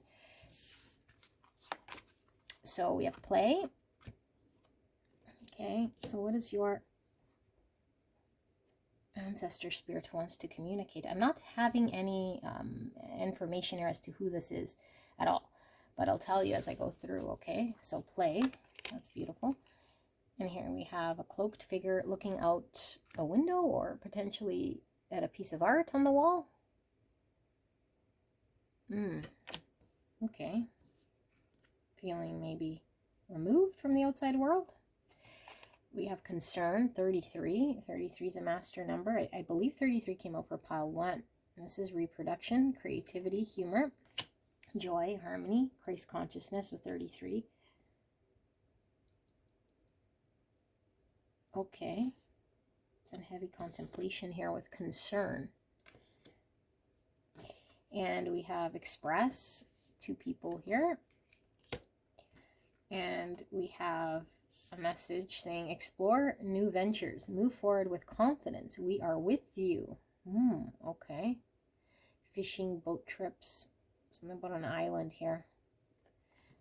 So we have play. Okay, so what is your ancestor spirit wants to communicate? I'm not having any information here as to who this is at all, but I'll tell you as I go through. Okay, so play. That's beautiful. And here we have a cloaked figure looking out a window, or potentially at a piece of art on the wall. Okay. Feeling maybe removed from the outside world. We have concern, 33. 33 is a master number. I believe 33 came out for pile 1. And this is reproduction, creativity, humor, joy, harmony, Christ consciousness with 33. Okay. Some heavy contemplation here with concern. And we have express, 2 people here. And we have a message saying, explore new ventures, move forward with confidence, we are with you. Okay. Fishing, boat trips, something about an island here.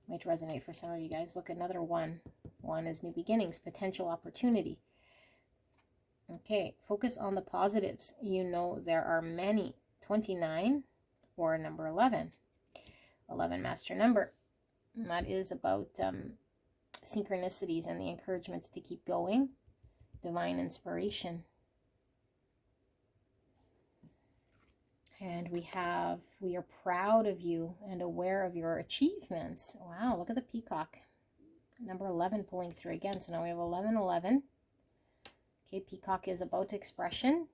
Might resonate for some of you guys. Look, another 1. 1 is new beginnings, potential opportunity. Okay, focus on the positives. You know there are many. 29 or number 11. 11 master number. And that is about synchronicities and the encouragement to keep going. Divine inspiration. And we are proud of you and aware of your achievements. Wow, look at the peacock. Number 11 pulling through again. So now we have 11, 11. Okay, peacock is about expression.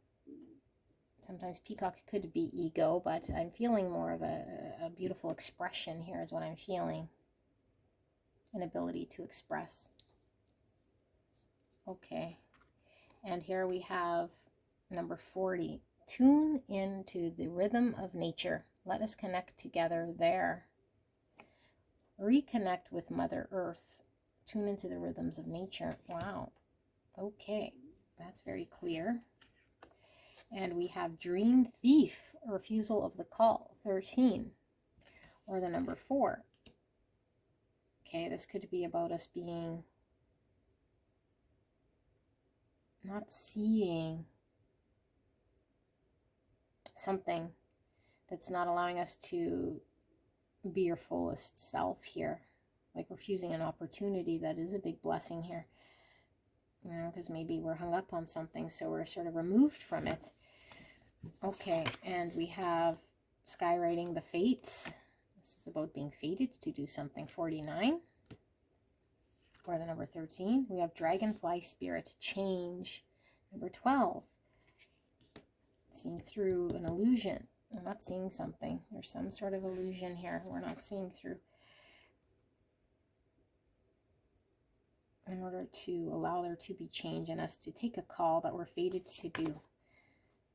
Sometimes peacock could be ego, but I'm feeling more of a beautiful expression here is what I'm feeling. An ability to express. Okay. And here we have number 40. Tune into the rhythm of nature. Let us connect together there. reconnect with Mother Earth. Tune into the rhythms of nature. Wow. Okay, that's very clear. And we have Dream Thief, refusal of the call, 13, or the number 4. Okay, this could be about us being not seeing something that's not allowing us to be your fullest self here, like refusing an opportunity that is a big blessing here, you know, because maybe we're hung up on something, so we're sort of removed from it. Okay, and we have skywriting the fates. This is about being fated to do something, 49, or the number 13. We have dragonfly spirit, change, number 12. Seeing through an illusion. We're not seeing something. There's some sort of illusion here we're not seeing through. In order to allow there to be change in us, to take a call that we're fated to do.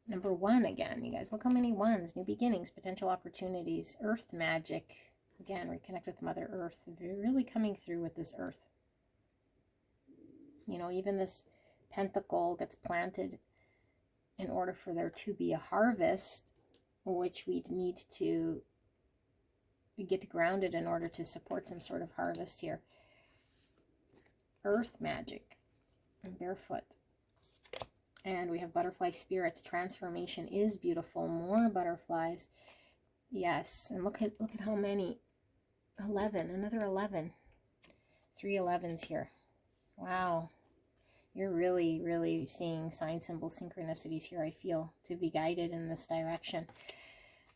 Number 1 again, you guys, look how many ones. New beginnings, potential opportunities, earth magic. Again, reconnect with Mother Earth. You're really coming through with this earth. You know, even this pentacle gets planted in order for there to be a harvest, which we'd need to get grounded in order to support some sort of harvest here. Earth magic, and barefoot. And we have butterfly spirits. Transformation is beautiful. More butterflies. Yes, and look at how many. 11, another 11. 3 11s here. Wow. You're really, really seeing sign symbol synchronicities here, I feel, to be guided in this direction.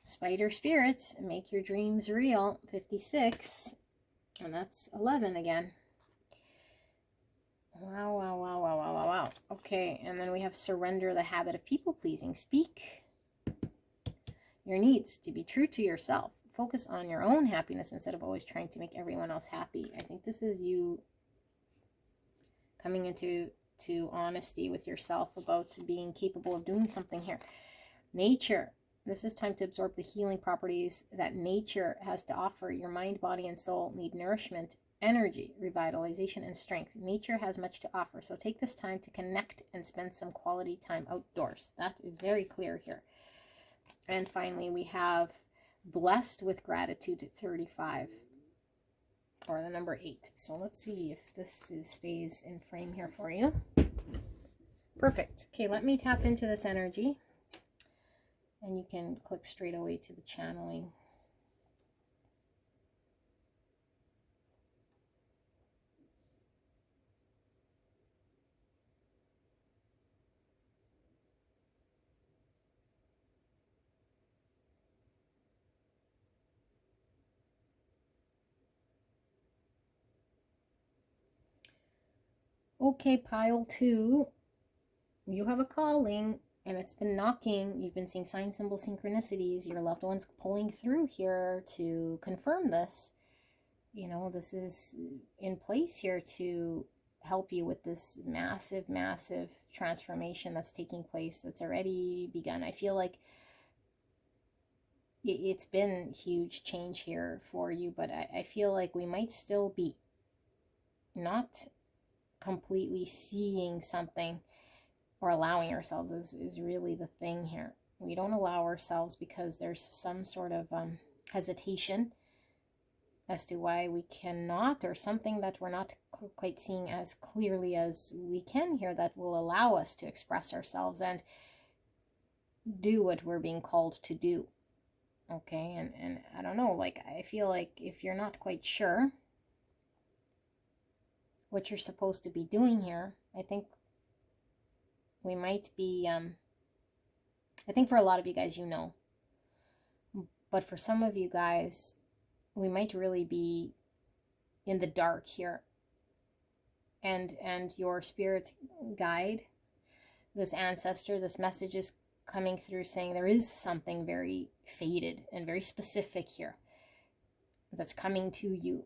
Spider spirits, make your dreams real, 56. And that's 11 again. Wow, wow, wow, wow, wow, wow, wow. Okay, and then we have surrender the habit of people-pleasing. Speak your needs, to be true to yourself. Focus on your own happiness instead of always trying to make everyone else happy. I think this is you coming into honesty with yourself about being capable of doing something here. Nature. This is time to absorb the healing properties that nature has to offer. Your mind, body, and soul need nourishment, energy, revitalization, and strength. Nature has much to offer, so take this time to connect and spend some quality time outdoors. That is very clear here. And finally, we have blessed with gratitude, 35. Or the number 8. So let's see if this stays in frame here for you. Perfect. Okay, let me tap into this energy. And you can click straight away to the channeling. Okay, pile 2. You have a calling, and it's been knocking. You've been seeing sign symbol synchronicities. Your loved ones pulling through here to confirm this. You know, this is in place here to help you with this massive, massive transformation that's taking place, that's already begun. I feel like it's been huge change here for you, but I feel like we might still be not completely seeing something, or allowing ourselves is really the thing here. We don't allow ourselves because there's some sort of hesitation as to why we cannot, or something that we're not quite seeing as clearly as we can here, that will allow us to express ourselves and do what we're being called to do. Okay, and I don't know, like, I feel like if you're not quite sure what you're supposed to be doing here, I think we might be, I think for a lot of you guys, you know, but for some of you guys, we might really be in the dark here. And your spirit guide, this ancestor, this message is coming through saying there is something very fated and very specific here that's coming to you,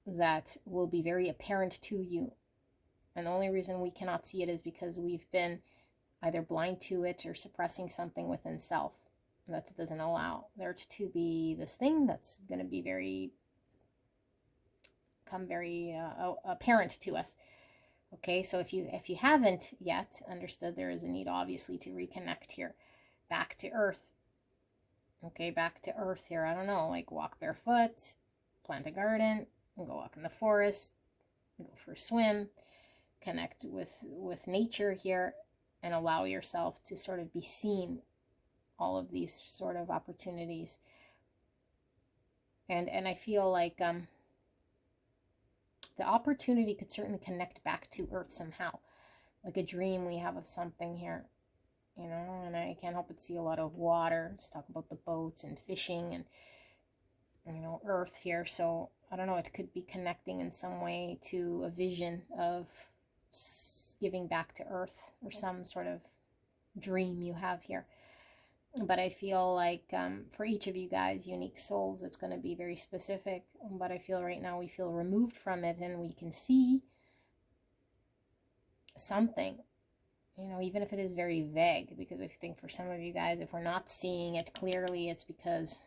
that will be very apparent to you. And the only reason we cannot see it is because we've been either blind to it or suppressing something within self that doesn't allow there to be this thing that's going to be very become very apparent to us. Okay, so if you haven't yet understood, there is a need obviously to reconnect here, back to earth. Okay, back to earth here. I don't know, like walk barefoot, plant a garden, and go walk in the forest, go for a swim, connect with nature here, and allow yourself to sort of be seen all of these sort of opportunities. And I feel like the opportunity could certainly connect back to earth somehow, like a dream we have of something here, you know. And I can't help but see a lot of water. Let's talk about the boats and fishing and, you know, earth here. So I don't know, it could be connecting in some way to a vision of giving back to earth, or some sort of dream you have here. But I feel like for each of you guys, unique souls, it's going to be very specific. But I feel right now we feel removed from it, and we can see something, you know, even if it is very vague. Because I think for some of you guys, if we're not seeing it clearly, it's because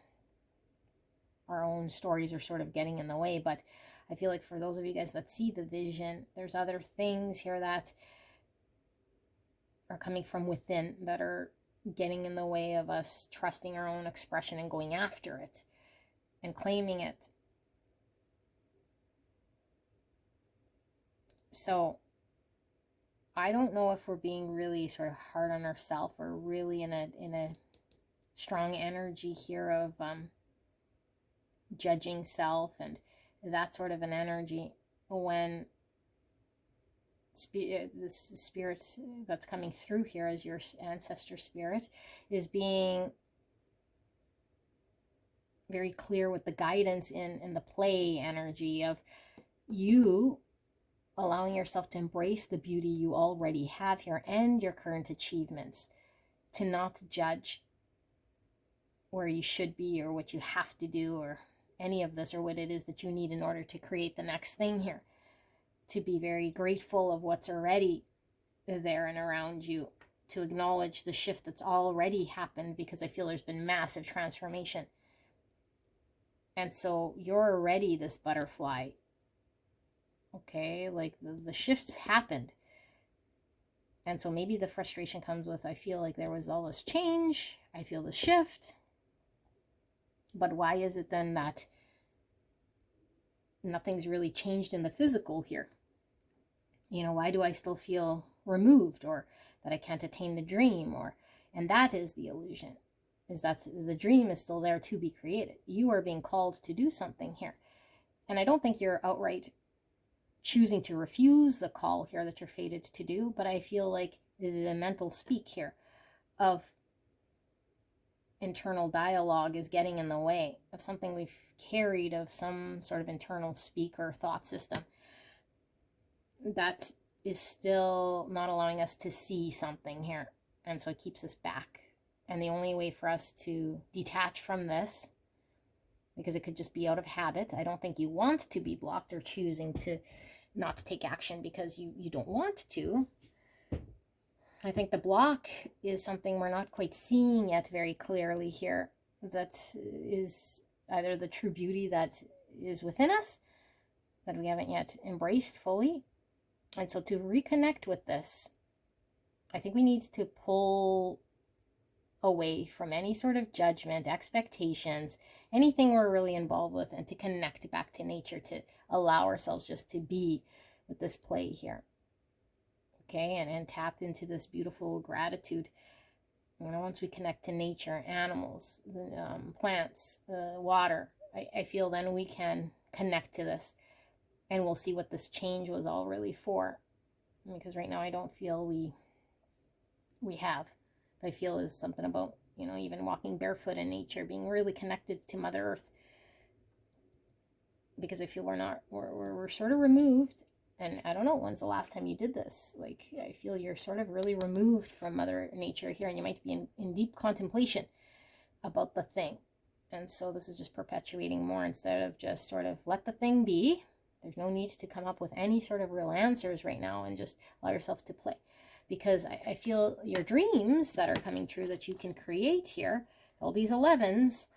our own stories are sort of getting in the way. But I feel like for those of you guys that see the vision, there's other things here that are coming from within that are getting in the way of us trusting our own expression and going after it and claiming it. So I don't know if we're being really sort of hard on ourselves, or really in a strong energy here of judging self and that sort of an energy, when this spirit that's coming through here as your ancestor spirit is being very clear with the guidance in the play energy of you allowing yourself to embrace the beauty you already have here and your current achievements, to not judge where you should be or what you have to do or any of this, or what it is that you need in order to create the next thing here. To be very grateful of what's already there and around you, to acknowledge the shift that's already happened, because I feel there's been massive transformation. And so you're already this butterfly. Okay, like the shifts happened. And so maybe the frustration comes with, I feel like there was all this change, I feel the shift, but why is it then that nothing's really changed in the physical here? You know, why do I still feel removed, or that I can't attain the dream? And that is the illusion, is that the dream is still there to be created. You are being called to do something here. And I don't think you're outright choosing to refuse the call here that you're fated to do, but I feel like the mental speak here of internal dialogue is getting in the way of something we've carried, of some sort of internal speak or thought system that is still not allowing us to see something here. And so it keeps us back. And the only way for us to detach from this, because it could just be out of habit. I don't think you want to be blocked or choosing to not to take action because you don't want to. I think the block is something we're not quite seeing yet very clearly here. That is either the true beauty that is within us that we haven't yet embraced fully. And so to reconnect with this, I think we need to pull away from any sort of judgment, expectations, anything we're really involved with, and to connect back to nature, to allow ourselves just to be with this play here. Okay, and tap into this beautiful gratitude. You know, once we connect to nature, animals, plants, water, I feel then we can connect to this, and we'll see what this change was all really for. Because right now I don't feel we have. But I feel is something about, you know, even walking barefoot in nature, being really connected to Mother Earth. Because I feel we're sort of removed. And I don't know, when's the last time you did this? Like, I feel you're sort of really removed from Mother Nature here, and you might be in deep contemplation about the thing. And so this is just perpetuating more, instead of just sort of let the thing be. There's no need to come up with any sort of real answers right now, and just allow yourself to play. Because I feel your dreams that are coming true that you can create here, all these 11s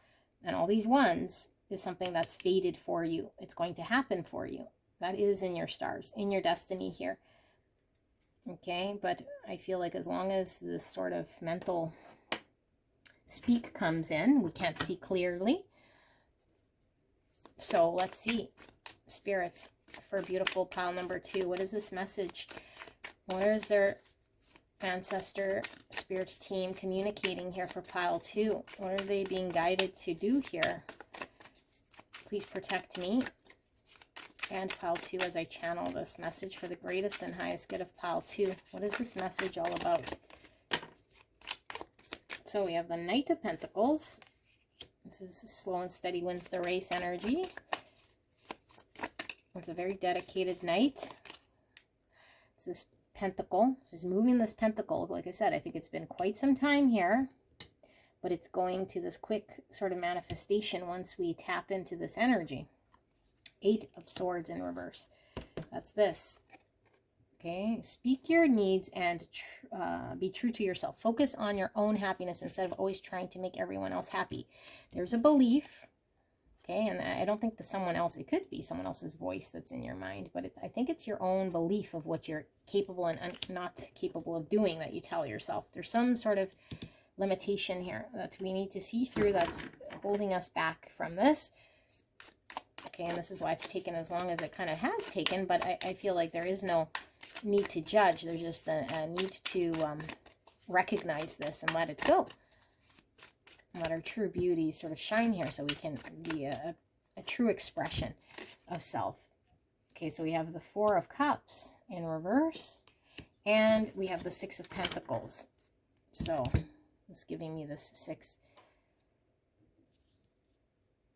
and all these 1s, is something that's fated for you. It's going to happen for you. That is in your stars, in your destiny here. Okay, but I feel like as long as this sort of mental speak comes in, we can't see clearly. So let's see, spirits, for beautiful pile number 2. What is this message? What is their ancestor spirit team communicating here for pile 2? What are they being guided to do here? Please protect me and pile 2 as I channel this message for the greatest and highest good of pile 2. What is this message all about? So we have the Knight of Pentacles. This is slow and steady wins the race energy. It's a very dedicated knight. It's this pentacle. So he's moving this pentacle. Like I said, I think it's been quite some time here, but it's going to this quick sort of manifestation once we tap into this energy. 8 of Swords in reverse. That's this. Okay, speak your needs and be true to yourself. Focus on your own happiness instead of always trying to make everyone else happy. There's a belief, okay, and I don't think the someone else, it could be someone else's voice that's in your mind, but I think it's your own belief of what you're capable and not capable of doing that you tell yourself. There's some sort of limitation here that we need to see through that's holding us back from this. Okay, and this is why it's taken as long as it kind of has taken, but I feel like there is no need to judge. There's just a need to recognize this and let it go. Let our true beauty sort of shine here so we can be a true expression of self. Okay, so we have the 4 of Cups in reverse, and we have the 6 of Pentacles. So it's giving me this 6.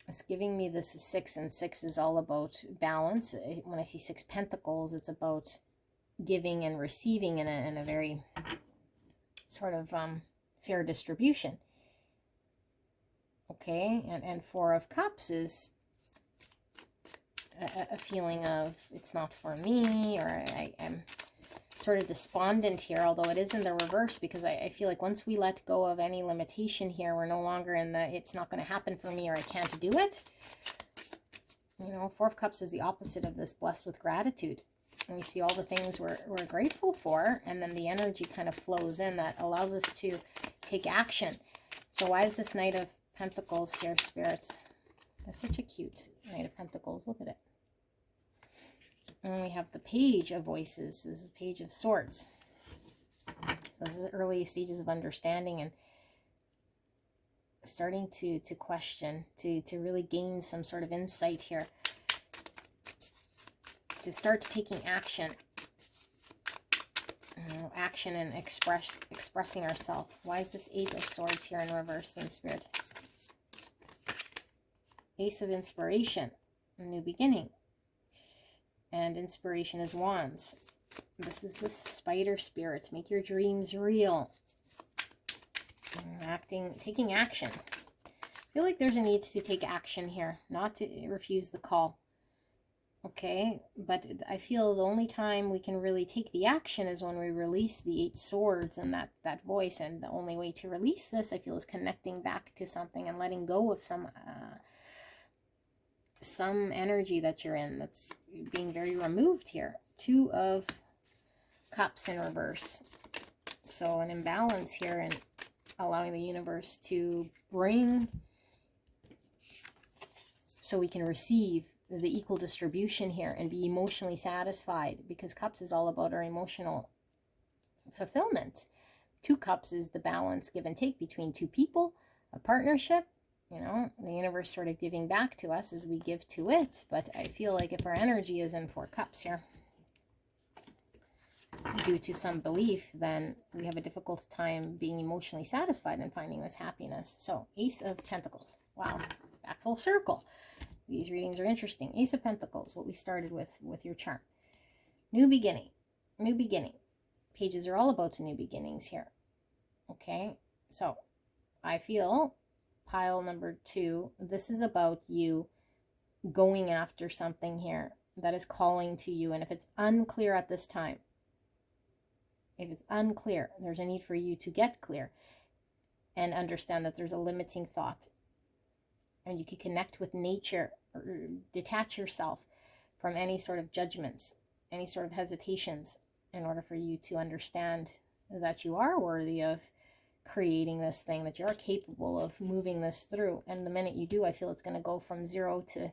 It's giving me this 6, and 6 is all about balance. When I see 6 Pentacles, it's about giving and receiving in a very sort of fair distribution. Okay, and 4 of Cups is a feeling of it's not for me, or I'm sort of despondent here, although it is in the reverse, because I feel like once we let go of any limitation here, we're no longer in the it's not going to happen for me or I can't do it. You know, 4 of Cups is the opposite of this blessed with gratitude. And we see all the things we're grateful for, and then the energy kind of flows in that allows us to take action. So why is this Knight of Pentacles here, spirits? That's such a cute Knight of Pentacles. Look at it. And we have the Page of Voices. This is a Page of Swords. So this is early stages of understanding and starting to question, to really gain some sort of insight here. To start taking action. Action and expressing ourselves. Why is this 8 of Swords here in reverse in spirit? Ace of Inspiration. A new beginning. And inspiration is Wands. This is the Spider spirit. Make your dreams real. Taking action. I feel like there's a need to take action here, not to refuse the call. Okay, but I feel the only time we can really take the action is when we release the 8 swords and that voice. And the only way to release this, I feel, is connecting back to something and letting go of some energy that you're in that's being very removed here. 2 of Cups in reverse. So an imbalance here, and allowing the universe to bring so we can receive the equal distribution here and be emotionally satisfied, because Cups is all about our emotional fulfillment. 2 Cups is the balance, give and take between 2 people, a partnership. You know, the universe sort of giving back to us as we give to it. But I feel like if our energy is in 4 Cups here, due to some belief, then we have a difficult time being emotionally satisfied and finding this happiness. So Ace of Pentacles. Wow, back full circle. These readings are interesting. Ace of Pentacles, what we started with your chart. New beginning. New beginning. Pages are all about new beginnings here. Okay, so I feel pile number 2, this is about you going after something here that is calling to you. And if it's unclear at this time, if it's unclear, there's a need for you to get clear and understand that there's a limiting thought. and you can connect with nature, or detach yourself from any sort of judgments, any sort of hesitations, in order for you to understand that you are worthy of creating this thing, that you're capable of moving this through. And the minute you do, I feel it's going to go from 0 to,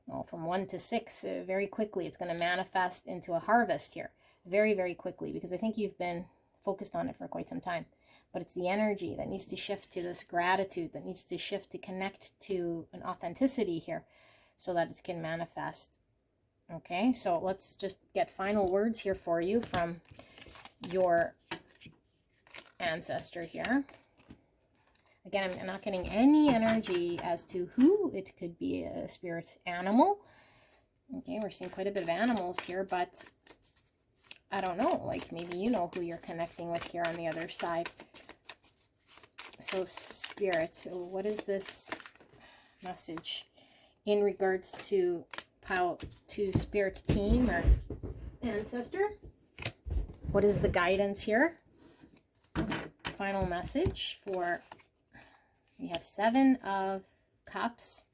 well, from 1 to 6 very quickly. It's going to manifest into a harvest here very, very quickly, because I think you've been focused on it for quite some time. But it's the energy that needs to shift to this gratitude, that needs to shift to connect to an authenticity here so that it can manifest. Okay, so let's just get final words here for you from your ancestor here. Again, I'm not getting any energy as to who. It could be a spirit animal. Okay, we're seeing quite a bit of animals here, but I don't know, like maybe you know who you're connecting with here on the other side. So Spirit, what is this message in regards to pile to Spirit team or ancestor? What is the guidance here? Final message for, we have 7 of Cups.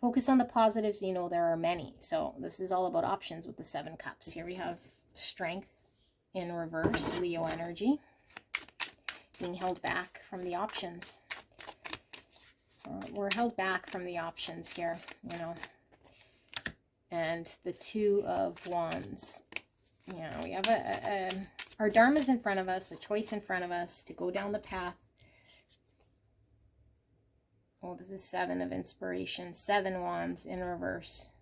Focus on the positives. You know, there are many. So this is all about options with the 7 Cups. Here we have Strength in reverse, Leo energy. Being held back from the options. We're held back from the options here, you know. And the 2 of Wands. You know, we have our Dharma's in front of us, a choice in front of us to go down the path. Oh, this is 7 of Inspiration, 7 Wands in reverse.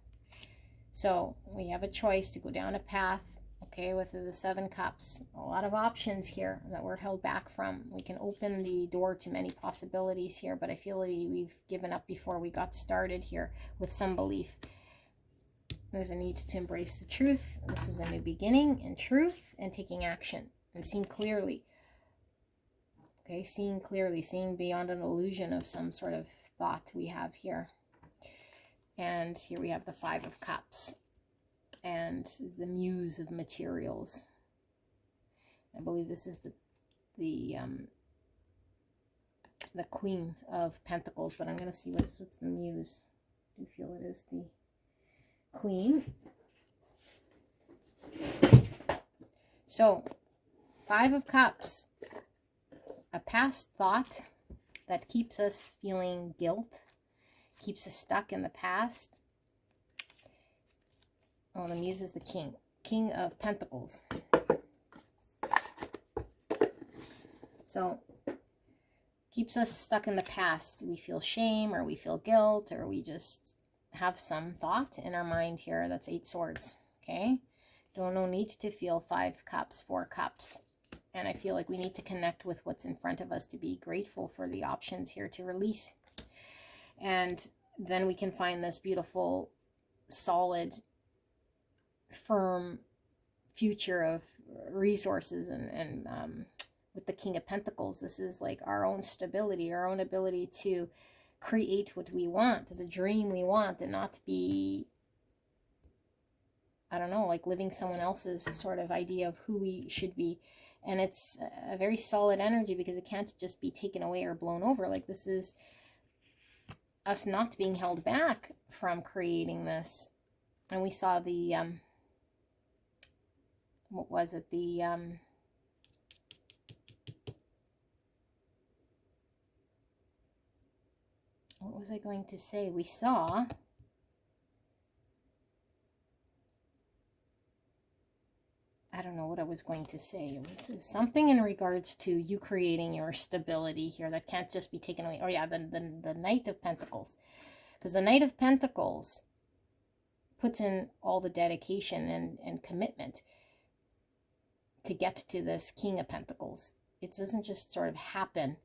So we have a choice to go down a path, okay, with the 7 Cups. A lot of options here that we're held back from. We can open the door to many possibilities here, but I feel like we've given up before we got started here with some belief. There's a need to embrace the truth. This is a new beginning in truth and taking action and seeing clearly. Okay, seeing clearly, seeing beyond an illusion of some sort of thought we have here. And here we have the 5 of Cups and the Muse of Materials. I believe this is the Queen of Pentacles, but I'm going to see what's the Muse. I do feel it is the Queen. So, 5 of Cups. A past thought that keeps us feeling guilt, keeps us stuck in the past. Oh, the Muse is the King. King of Pentacles. So, keeps us stuck in the past. We feel shame, or we feel guilt, or we just have some thought in our mind here. That's 8 Swords. Okay? No need to feel 5 Cups, 4 Cups. And I feel like we need to connect with what's in front of us, to be grateful for the options here to release. And then we can find this beautiful, solid, firm future of resources. And with the King of Pentacles, this is like our own stability, our own ability to create what we want, the dream we want, and not be, I don't know, like living someone else's sort of idea of who we should be. And it's a very solid energy, because it can't just be taken away or blown over. Like, this is us not being held back from creating this. And we saw the, what was it? The, what was I going to say? We saw... I don't know what I was going to say. It was something in regards to you creating your stability here that can't just be taken away. Oh yeah, the Knight of Pentacles. Because the Knight of Pentacles puts in all the dedication and commitment to get to this King of Pentacles. It doesn't just sort of happen,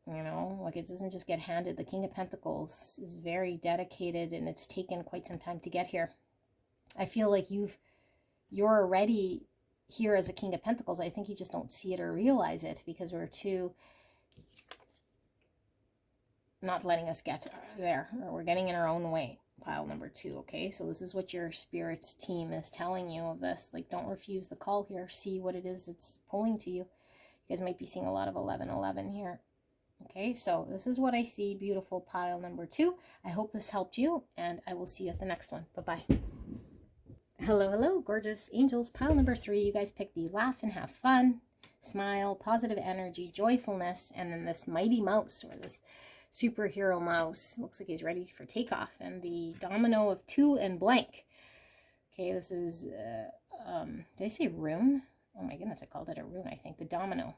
you know, like it doesn't just get handed. The King of Pentacles is very dedicated, and it's taken quite some time to get here. I feel like you're already here as a King of Pentacles. I think you just don't see it or realize it, because we're too not letting us get there, or we're getting in our own way. Pile number 2. Okay, so this is what your Spirit's team is telling you of this. Like, don't refuse the call here. See what it is that's pulling to you. You guys might be seeing a lot of 1111 here. Okay, so this is what I see, beautiful pile number 2. I hope this helped you, and I will see you at the next one. Bye-bye. Hello, hello, gorgeous angels. Pile number 3, you guys picked the laugh and have fun, smile, positive energy, joyfulness, and then this mighty mouse, or this superhero mouse. Looks like he's ready for takeoff. And the domino of 2 and blank. Okay, this is, did I say rune? Oh my goodness, I called it a rune, I think. The domino.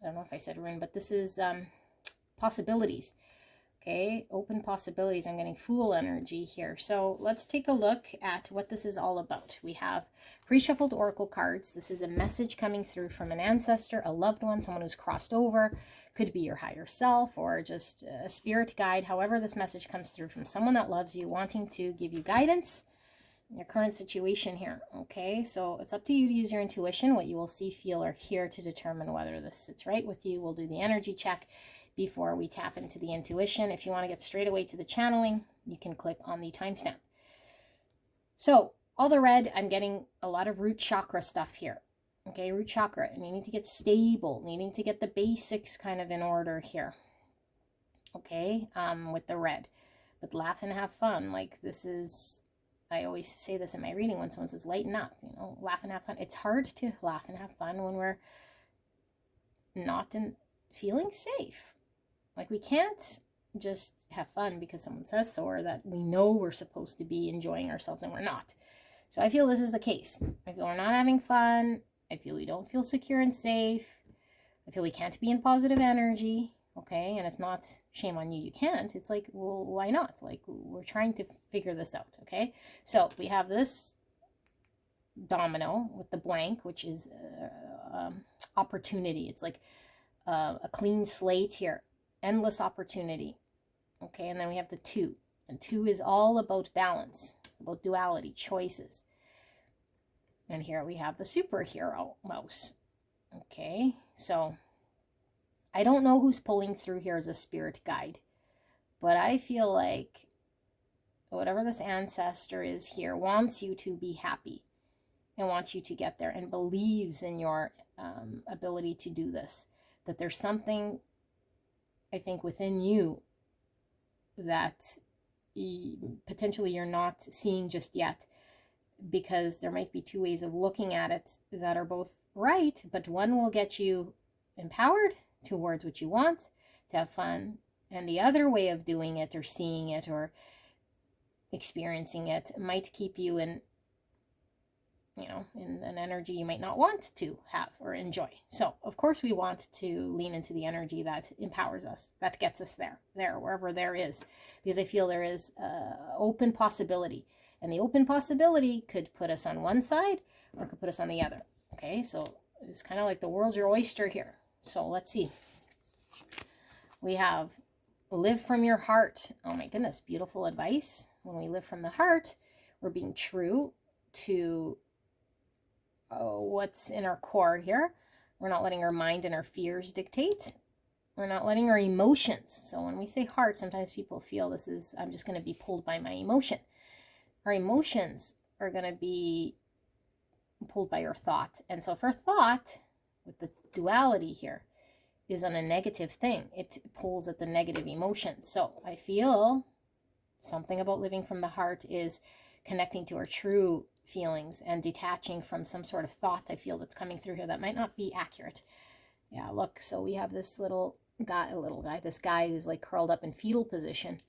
I don't know if I said rune, but this is possibilities. Okay, open possibilities. I'm getting fool energy here. So let's take a look at what this is all about. We have pre-shuffled oracle cards. This is a message coming through from an ancestor, a loved one, someone who's crossed over. Could be your higher self or just a spirit guide. However, this message comes through from someone that loves you, wanting to give you guidance in your current situation here. Okay, so it's up to you to use your intuition, what you will see, feel, or hear to determine whether this sits right with you. We'll do the energy check before we tap into the intuition. If you want to get straight away to the channeling, you can click on the timestamp. So all the red, I'm getting a lot of root chakra stuff here. Okay, root chakra, needing to get stable, needing to get the basics kind of in order here. Okay, with the red. But laugh and have fun. Like, this is, I always say this in my reading when someone says lighten up, you know, laugh and have fun. It's hard to laugh and have fun when we're not feeling safe. Like, we can't just have fun because someone says so, or that we know we're supposed to be enjoying ourselves and we're not. So I feel this is the case. I feel we're not having fun. I feel we don't feel secure and safe. I feel we can't be in positive energy. Okay, and it's not shame on you, you can't. It's like, well, why not? Like, we're trying to figure this out. Okay, so we have this domino with the blank, which is opportunity. It's like a clean slate here. Endless opportunity. Okay, and then we have the 2. And 2 is all about balance, about duality, choices. And here we have the superhero mouse. Okay, so I don't know who's pulling through here as a spirit guide, but I feel like whatever this ancestor is here wants you to be happy and wants you to get there and believes in your ability to do this. That there's something, I think, within you that potentially you're not seeing just yet, because there might be 2 ways of looking at it that are both right, but one will get you empowered towards what you want, to have fun, and the other way of doing it or seeing it or experiencing it might keep you in, you know, in an energy you might not want to have or enjoy. So of course we want to lean into the energy that empowers us, that gets us there, wherever there is, because I feel there is open possibility, and the open possibility could put us on one side or could put us on the other. Okay, so it's kind of like the world's your oyster here. So let's see. We have live from your heart. Oh my goodness, beautiful advice. When we live from the heart, we're being true to what's in our core here. We're not letting our mind and our fears dictate. We're not letting our emotions. So when we say heart, sometimes people feel this is, I'm just going to be pulled by my emotion. Our emotions are going to be pulled by our thought. And so if our thought, with the duality here, is on a negative thing, it pulls at the negative emotions. So I feel something about living from the heart is connecting to our true feelings and detaching from some sort of thought I feel that's coming through here that might not be accurate. Yeah, look, so we have this this guy who's like curled up in fetal position.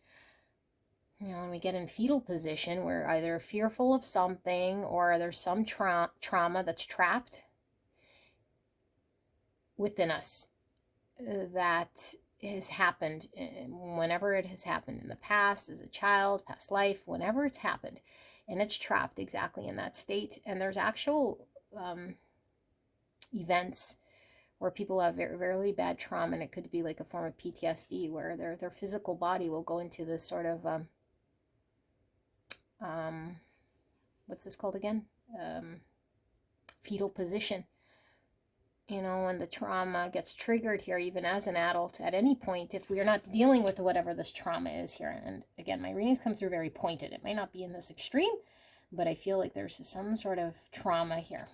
You know, when we get in fetal position, we're either fearful of something or there's some trauma that's trapped within us that has happened whenever it has happened in the past, as a child, past life, whenever it's happened, and it's trapped exactly in that state. And there's actual events where people have very, very bad trauma, and it could be like a form of PTSD where their physical body will go into this sort of what's this called again? Fetal position. You know, when the trauma gets triggered here, even as an adult, at any point, if we are not dealing with whatever this trauma is here, and again, my readings come through very pointed. It may not be in this extreme, but I feel like there's some sort of trauma here.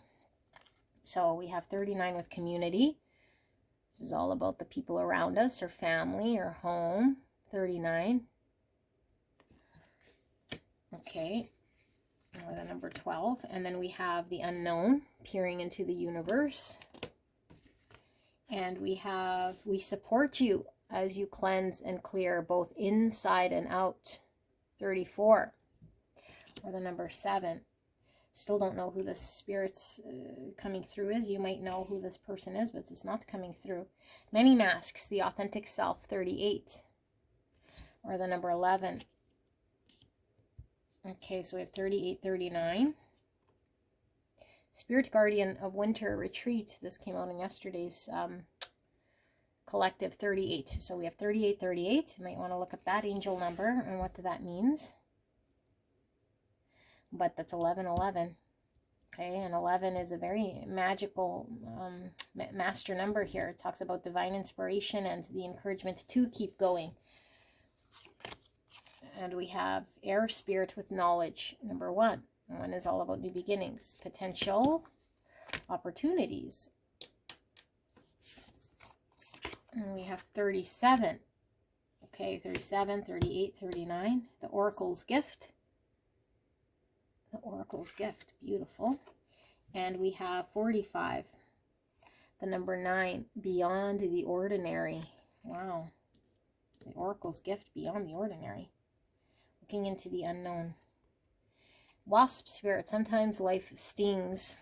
So we have 39 with community. This is all about the people around us, or family, or home. 39. Okay. Or the number 12. And then we have the unknown peering into the universe. And we have, we support you as you cleanse and clear both inside and out. 34. Or the number 7. Still don't know who the spirit's coming through is. You might know who this person is, but it's not coming through. Many masks, the authentic self. 38. Or the number 11. Okay, so we have 38, 39. Spirit Guardian of Winter Retreat. This came out in yesterday's collective. 38. So we have 38, 38. You might want to look up that angel number and what that means. But that's 11, 11. Okay, and 11 is a very magical master number here. It talks about divine inspiration and the encouragement to keep going. And we have air spirit with knowledge, number 1. 1 is all about new beginnings, potential, opportunities. And we have 37. Okay, 37, 38, 39. The Oracle's Gift. The Oracle's Gift, beautiful. And we have 45. The number 9, beyond the ordinary. Wow. The Oracle's Gift, beyond the ordinary. Looking into the unknown. Wasp spirit, sometimes life stings.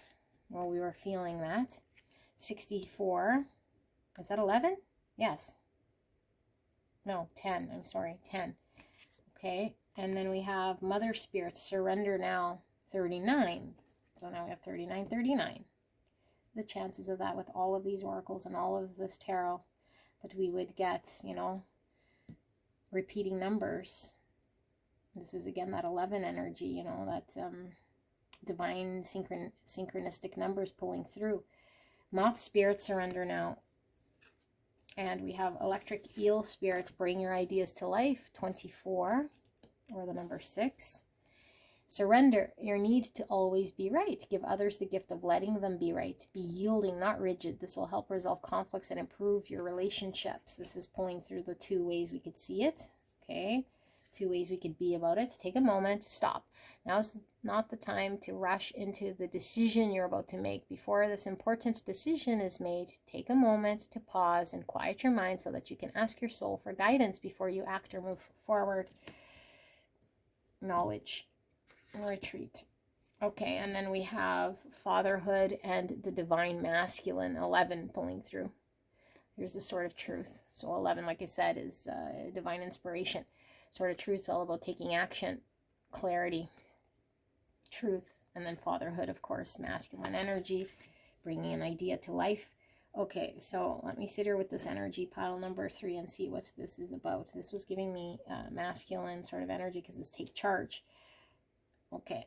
Well, we were feeling that. 64. Is that 11? Yes. No, 10. I'm sorry, 10. Okay, and then we have Mother Spirit, surrender now. 39. So now we have 39, 39. The chances of that with all of these oracles and all of this tarot, that we would get, you know, repeating numbers. This is again that 11 energy, you know, that divine synchronistic numbers pulling through. Moth Spirit, surrender now. And we have Electric Eel Spirit, bring your ideas to life. 24, or the number 6. Surrender your need to always be right. Give others the gift of letting them be right. Be yielding, not rigid. This will help resolve conflicts and improve your relationships. This is pulling through the 2 ways we could see it. Okay, 2 ways we could be about it. Take a moment, stop. Now is not the time to rush into the decision you're about to make. Before this important decision is made, take a moment to pause and quiet your mind so that you can ask your soul for guidance before you act or move forward. Knowledge. Retreat. Okay, and then we have fatherhood and the divine masculine. 11 pulling through. Here's the sword of truth. So 11, like I said, is divine inspiration. Sword of truth is all about taking action, clarity, truth, and then fatherhood, of course, masculine energy, bringing an idea to life. Okay, so let me sit here with this energy pile number 3 and see what this is about. This was giving me masculine sort of energy because it's take charge. Okay.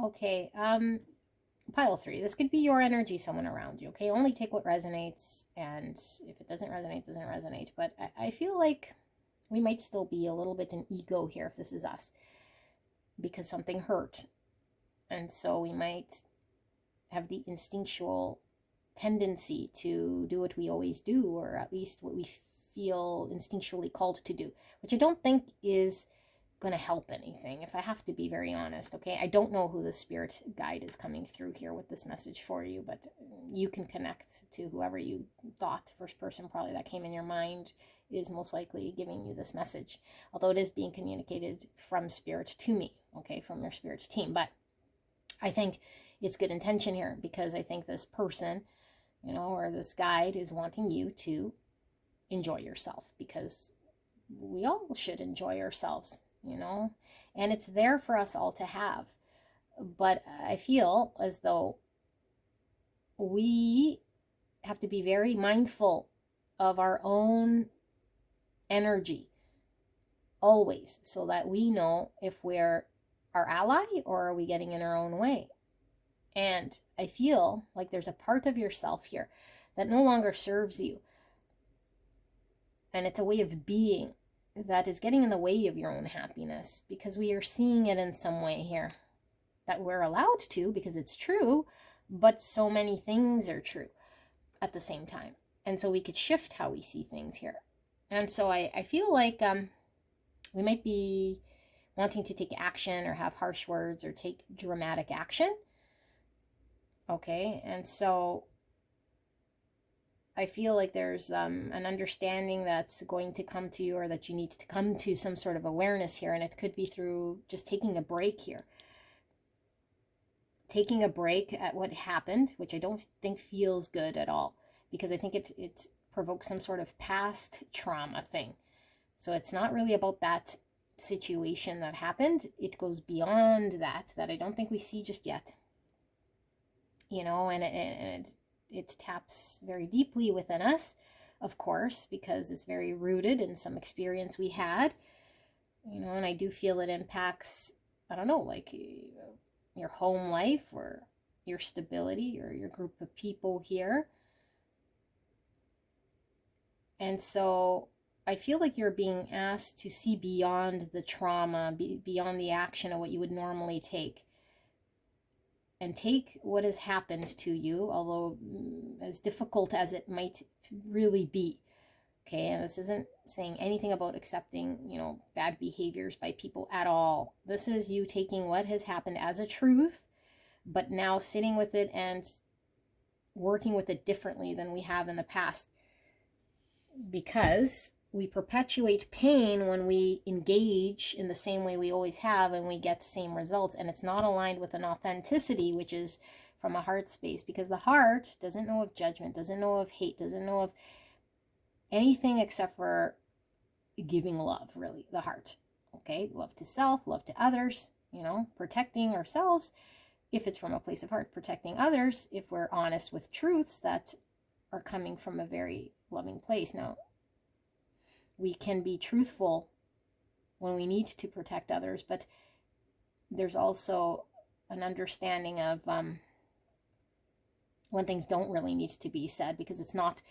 Okay, pile 3. This could be your energy, someone around you, okay? Only take what resonates, and if it doesn't resonate, it doesn't resonate. But I feel like we might still be a little bit in ego here if this is us, because something hurt. And so we might have the instinctual tendency to do what we always do, or at least what we feel instinctually called to do, which I don't think is going to help anything, if I have to be very honest. Okay, I don't know who the spirit guide is coming through here with this message for you, but you can connect to whoever you thought, first person probably that came in your mind, is most likely giving you this message, although it is being communicated from spirit to me, okay, from your spirit team. But I think it's good intention here, because I think this person, you know, or this guide is wanting you to enjoy yourself, because we all should enjoy ourselves, you know, and it's there for us all to have. But I feel as though we have to be very mindful of our own energy always, so that we know if we're our ally or are we getting in our own way. And I feel like there's a part of yourself here that no longer serves you. And it's a way of being that is getting in the way of your own happiness, because we are seeing it in some way here that we're allowed to, because it's true, but so many things are true at the same time. And so we could shift how we see things here. And so I feel like we might be wanting to take action or have harsh words or take dramatic action. Okay, and so I feel like there's an understanding that's going to come to you, or that you need to come to some sort of awareness here. And it could be through just taking a break here. Taking a break at what happened, which I don't think feels good at all, because I think it provokes some sort of past trauma thing. So it's not really about that situation that happened. It goes beyond that I don't think we see just yet. You know, and it taps very deeply within us, of course, because it's very rooted in some experience we had, you know, and I do feel it impacts, I don't know, like your home life or your stability or your group of people here. And so I feel like you're being asked to see beyond the trauma, beyond the action of what you would normally take. And take what has happened to you, although as difficult as it might really be. Okay, and this isn't saying anything about accepting, you know, bad behaviors by people at all. This is you taking what has happened as a truth, but now sitting with it and working with it differently than we have in the past. Because we perpetuate pain when we engage in the same way we always have, and we get the same results, and it's not aligned with an authenticity, which is from a heart space, because the heart doesn't know of judgment, doesn't know of hate, doesn't know of anything except for giving love, really, the heart. Okay, love to self, love to others, you know, protecting ourselves if it's from a place of heart, protecting others if we're honest with truths that are coming from a very loving place. Now, we can be truthful when we need to protect others, but there's also an understanding of when things don't really need to be said, because it's not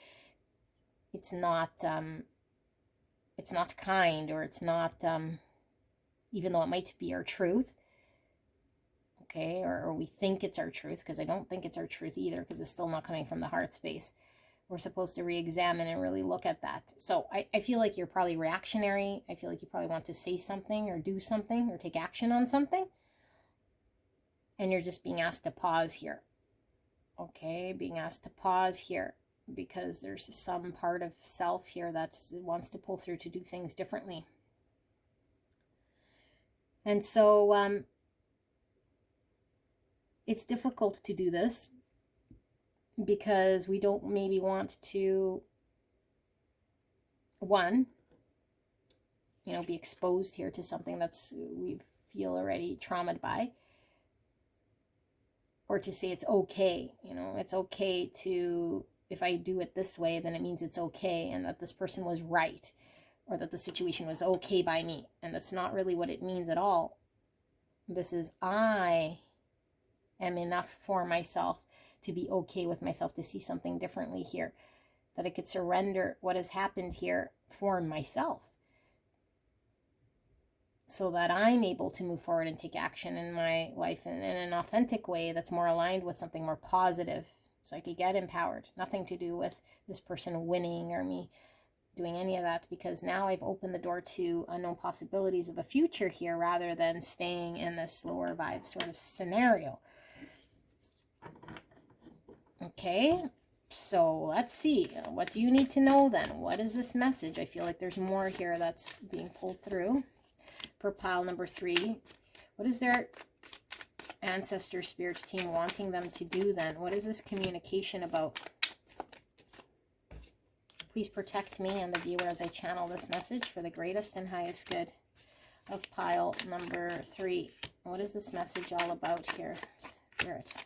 kind, or it's not, even though it might be our truth, okay, or we think it's our truth, because I don't think it's our truth either, because it's still not coming from the heart space. We're supposed to re-examine and really look at that. So I feel like you're probably reactionary. I feel like you probably want to say something or do something or take action on something. And you're just being asked to pause here. Okay, being asked to pause here, because there's some part of self here that wants to pull through to do things differently. And so it's difficult to do this, because we don't maybe want to, one, you know, be exposed here to something that's we feel already traumatized by, or to say it's okay, you know, it's okay to, if I do it this way, then it means it's okay, and that this person was right, or that the situation was okay by me. And that's not really what it means at all. This is, I am enough for myself to be okay with myself, to see something differently here, that I could surrender what has happened here for myself, so that I'm able to move forward and take action in my life in an authentic way that's more aligned with something more positive, so I could get empowered. Nothing to do with this person winning or me doing any of that, because now I've opened the door to unknown possibilities of a future here, rather than staying in this lower vibe sort of scenario. Okay, so let's see. What do you need to know then? What is this message? I feel like there's more here that's being pulled through. For pile number 3, what is their ancestor spirit team wanting them to do then? What is this communication about? Please protect me and the viewer as I channel this message for the greatest and highest good of pile number 3. What is this message all about here, Spirit?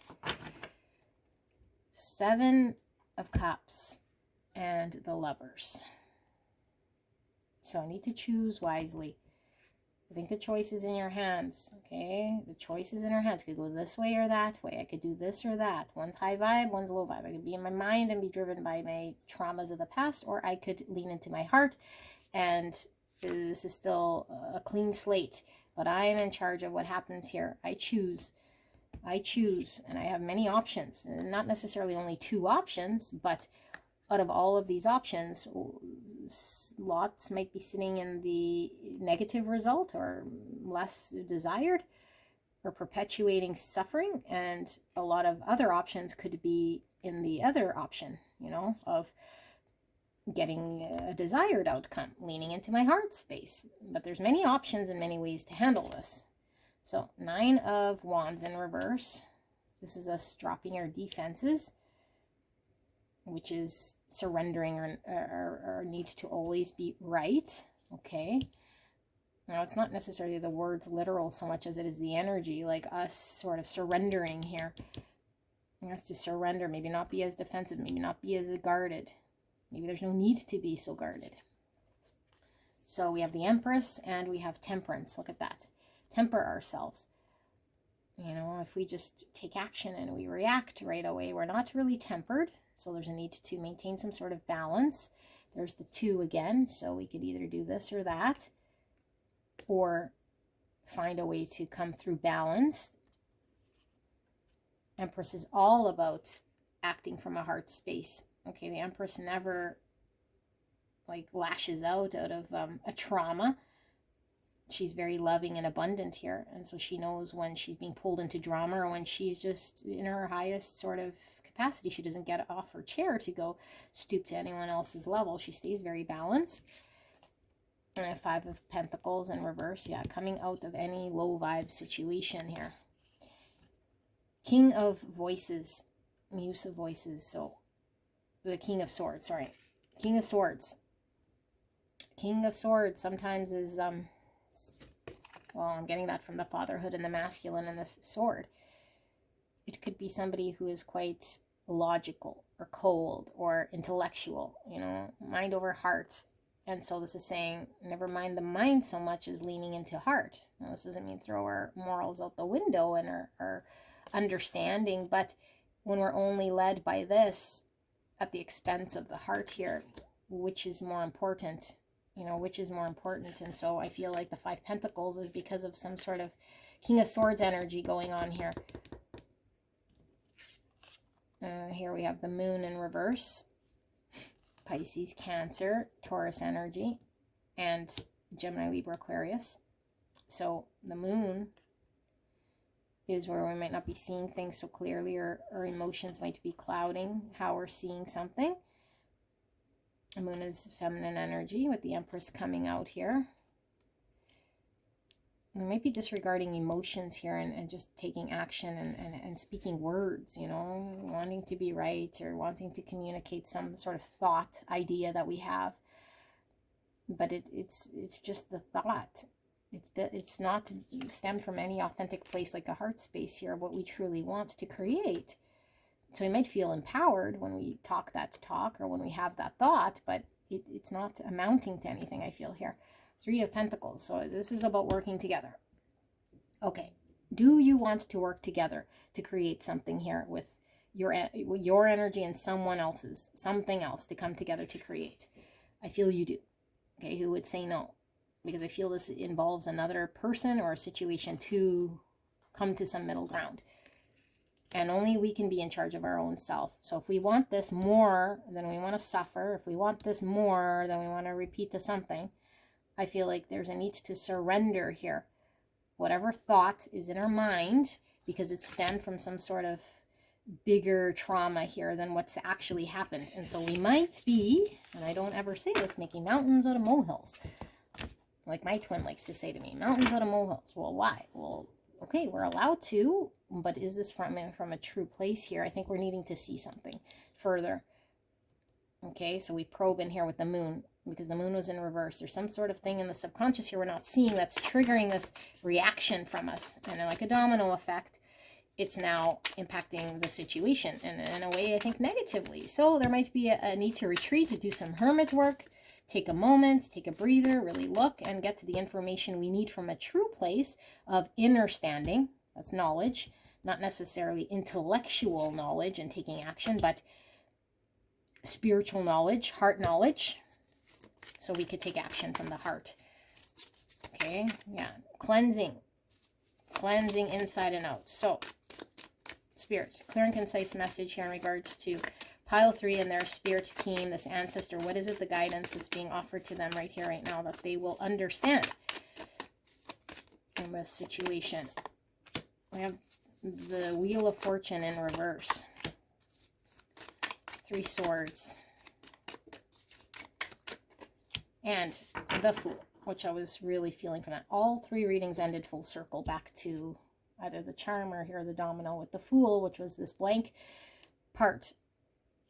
7 of Cups and the Lovers. So I need to choose wisely. I think the choice is in your hands, okay? The choice is in our hands. I could go this way or that way. I could do this or that. One's high vibe, one's low vibe. I could be in my mind and be driven by my traumas of the past, or I could lean into my heart, and this is still a clean slate, but I am in charge of what happens here. I choose, and I have many options, and not necessarily only 2 options, but out of all of these options, lots might be sitting in the negative result or less desired or perpetuating suffering, and a lot of other options could be in the other option, you know, of getting a desired outcome, leaning into my heart space. But there's many options and many ways to handle this. So 9 of Wands in reverse. This is us dropping our defenses, which is surrendering our need to always be right. Okay. Now, it's not necessarily the words literal so much as it is the energy, like us sort of surrendering here. Us to surrender, maybe not be as defensive, maybe not be as guarded. Maybe there's no need to be so guarded. So we have the Empress and we have Temperance. Look at that. Temper ourselves. You know, if we just take action and we react right away, we're not really tempered. So there's a need to maintain some sort of balance. There's the 2 again. So we could either do this or that, or find a way to come through balanced. Empress is all about acting from a heart space. Okay, the Empress never like lashes out of a trauma. She's very loving and abundant here. And so she knows when she's being pulled into drama or when she's just in her highest sort of capacity. She doesn't get off her chair to go stoop to anyone else's level. She stays very balanced. And 5 of Pentacles in reverse. Yeah, coming out of any low vibe situation here. King of Voices. Muse of Voices. So the King of Swords, sorry. King of Swords. King of Swords sometimes is, well, I'm getting that from the fatherhood and the masculine and this sword. It could be somebody who is quite logical or cold or intellectual, you know, mind over heart. And so this is saying, never mind the mind so much as leaning into heart. Now, this doesn't mean throw our morals out the window and our understanding, but when we're only led by this at the expense of the heart here, which is more important? You know, which is more important? And so I feel like the 5 Pentacles is because of some sort of King of Swords energy going on here. Here we have the Moon in reverse. Pisces, Cancer, Taurus energy, and Gemini, Libra, Aquarius. So the Moon is where we might not be seeing things so clearly, or our emotions might be clouding how we're seeing something. The Moon is feminine energy with the Empress coming out here. We might be disregarding emotions here and just taking action and speaking words, you know, wanting to be right or wanting to communicate some sort of thought, idea that we have. But it's just the thought. It's not stemmed from any authentic place like a heart space here of what we truly want to create. So we might feel empowered when we talk that talk or when we have that thought, but it's not amounting to anything, I feel here. 3 of Pentacles. So this is about working together. Okay. Do you want to work together to create something here with your energy and someone else's, something else to come together to create? I feel you do. Okay. Who would say no? Because I feel this involves another person or a situation to come to some middle ground. And only we can be in charge of our own self. So if we want this more than we want to suffer, if we want this more than we want to repeat to something, I feel like there's a need to surrender here. Whatever thought is in our mind, because it's stemmed from some sort of bigger trauma here than what's actually happened. And so we might be, and I don't ever say this, making mountains out of molehills. Like my twin likes to say to me, mountains out of molehills. Well, why? Well, okay, we're allowed to, but is this from a true place here? I think we're needing to see something further. Okay, so we probe in here with the Moon, because the Moon was in reverse. There's some sort of thing in the subconscious here we're not seeing that's triggering this reaction from us. And then like a domino effect, it's now impacting the situation. And in a way, I think negatively. So there might be a need to retreat, to do some hermit work, take a moment, take a breather, really look and get to the information we need from a true place of inner standing. That's knowledge, not necessarily intellectual knowledge and taking action, but spiritual knowledge, heart knowledge, so we could take action from the heart. Okay, yeah, cleansing inside and out. So, Spirit, clear and concise message here in regards to pile 3 and their spirit team, this ancestor. What is it, the guidance that's being offered to them right here, right now, that they will understand in this situation? We have the Wheel of Fortune in reverse. 3 swords. And the Fool, which I was really feeling from that. All 3 readings ended full circle back to either the charm or here the domino with the Fool, which was this blank part.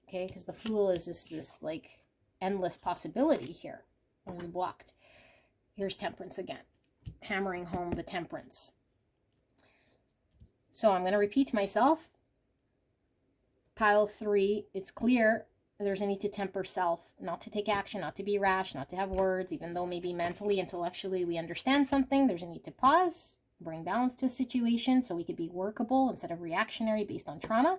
Okay, because the Fool is this like endless possibility here. It was blocked. Here's Temperance again, hammering home the Temperance. So I'm going to repeat myself. Pile 3, it's clear there's a need to temper self, not to take action, not to be rash, not to have words, even though maybe mentally, intellectually we understand something. There's a need to pause, bring balance to a situation so we could be workable instead of reactionary based on trauma.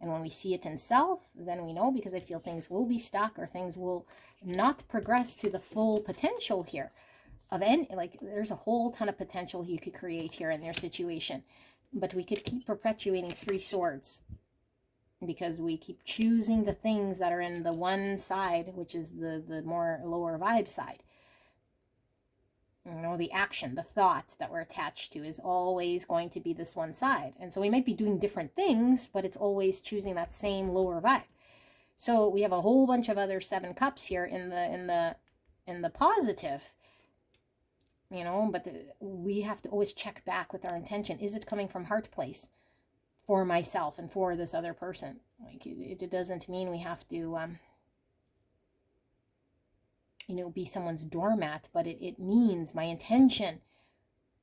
And when we see it in self, then we know, because I feel things will be stuck or things will not progress to the full potential here of any, like there's a whole ton of potential you could create here in their situation. But we could keep perpetuating 3 swords because we keep choosing the things that are in the one side, which is the more lower vibe side. You know, the action, the thought that we're attached to is always going to be this one side. And so we might be doing different things, but it's always choosing that same lower vibe. So we have a whole bunch of other 7 cups here in the positive, you know, but we have to always check back with our intention. Is it coming from heart place for myself and for this other person? Like it doesn't mean we have to you know, be someone's doormat, but it means my intention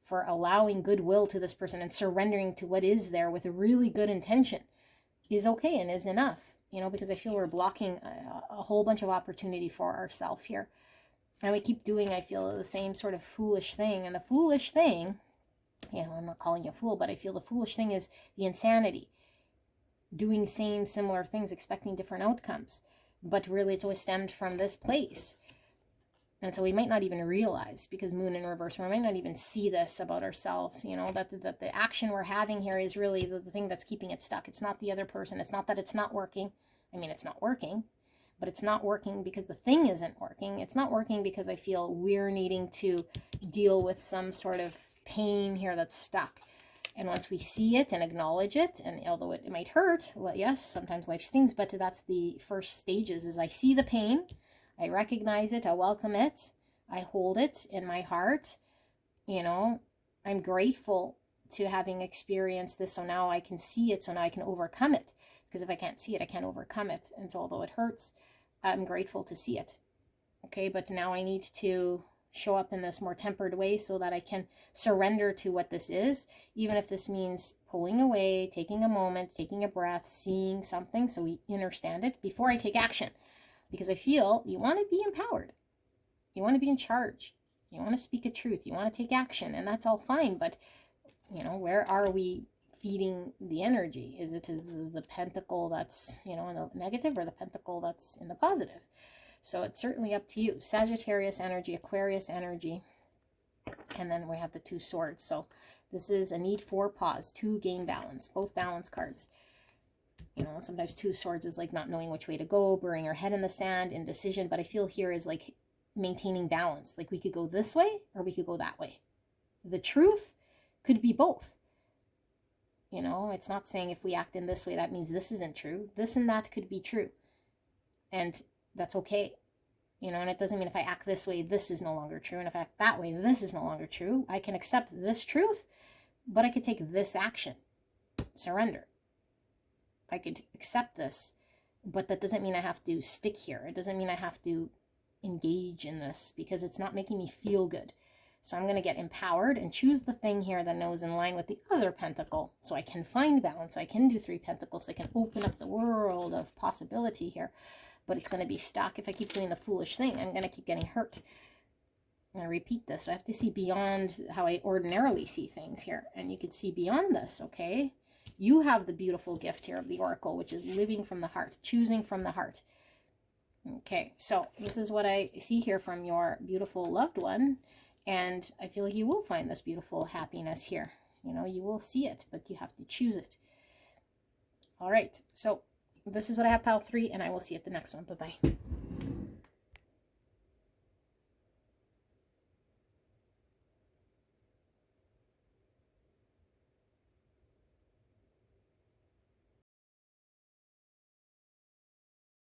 for allowing goodwill to this person and surrendering to what is there with a really good intention is okay and is enough, you know, because I feel we're blocking a whole bunch of opportunity for ourselves here. And we keep doing, I feel, the same sort of foolish thing. And the foolish thing, you know, I'm not calling you a fool, but I feel the foolish thing is the insanity. Doing similar things, expecting different outcomes. But really it's always stemmed from this place. And so we might not even realize, because Moon in reverse, we might not even see this about ourselves, you know, that the action we're having here is really the thing that's keeping it stuck. It's not the other person. It's not that it's not working. I mean, it's not working, but it's not working because the thing isn't working. It's not working because I feel we're needing to deal with some sort of pain here that's stuck. And once we see it and acknowledge it, and although it might hurt, well, yes, sometimes life stings, but that's the first stages, is I see the pain, I recognize it, I welcome it, I hold it in my heart, you know, I'm grateful to having experienced this, so now I can see it, so now I can overcome it, because if I can't see it, I can't overcome it. And so although it hurts, I'm grateful to see it. Okay, but now I need to show up in this more tempered way so that I can surrender to what this is, even if this means pulling away, taking a moment, taking a breath, seeing something so we understand it before I take action. Because I feel you want to be empowered. You want to be in charge. You want to speak a truth. You want to take action, and that's all fine. But, you know, where are we feeding the energy? Is it to the pentacle that's, you know, in the negative, or the pentacle that's in the positive? So it's certainly up to you. Sagittarius energy, Aquarius energy, and then we have the 2 swords. So this is a need for pause to gain balance, both balance cards. You know, sometimes 2 swords is like not knowing which way to go, burying our head in the sand, indecision. But I feel here is like maintaining balance. Like we could go this way or we could go that way. The truth could be both. You know, it's not saying if we act in this way, that means this isn't true. This and that could be true. And that's okay. You know, and it doesn't mean if I act this way, this is no longer true. And if I act that way, this is no longer true. I can accept this truth, but I could take this action. Surrender. I could accept this, but that doesn't mean I have to stick here. It doesn't mean I have to engage in this because it's not making me feel good. So I'm going to get empowered and choose the thing here that knows in line with the other pentacle, so I can find balance. So I can do 3 pentacles. So I can open up the world of possibility here. but it's going to be stuck. If I keep doing the foolish thing, I'm going to keep getting hurt. I'm going to repeat this. So I have to see beyond how I ordinarily see things here. And you can see beyond this, okay? You have the beautiful gift here of the Oracle, which is living from the heart, choosing from the heart. Okay, so this is what I see here from your beautiful loved one. And I feel like you will find this beautiful happiness here. You know, you will see it, but you have to choose it. All right, so this is what I have, pile 3, and I will see you at the next one. Bye-bye.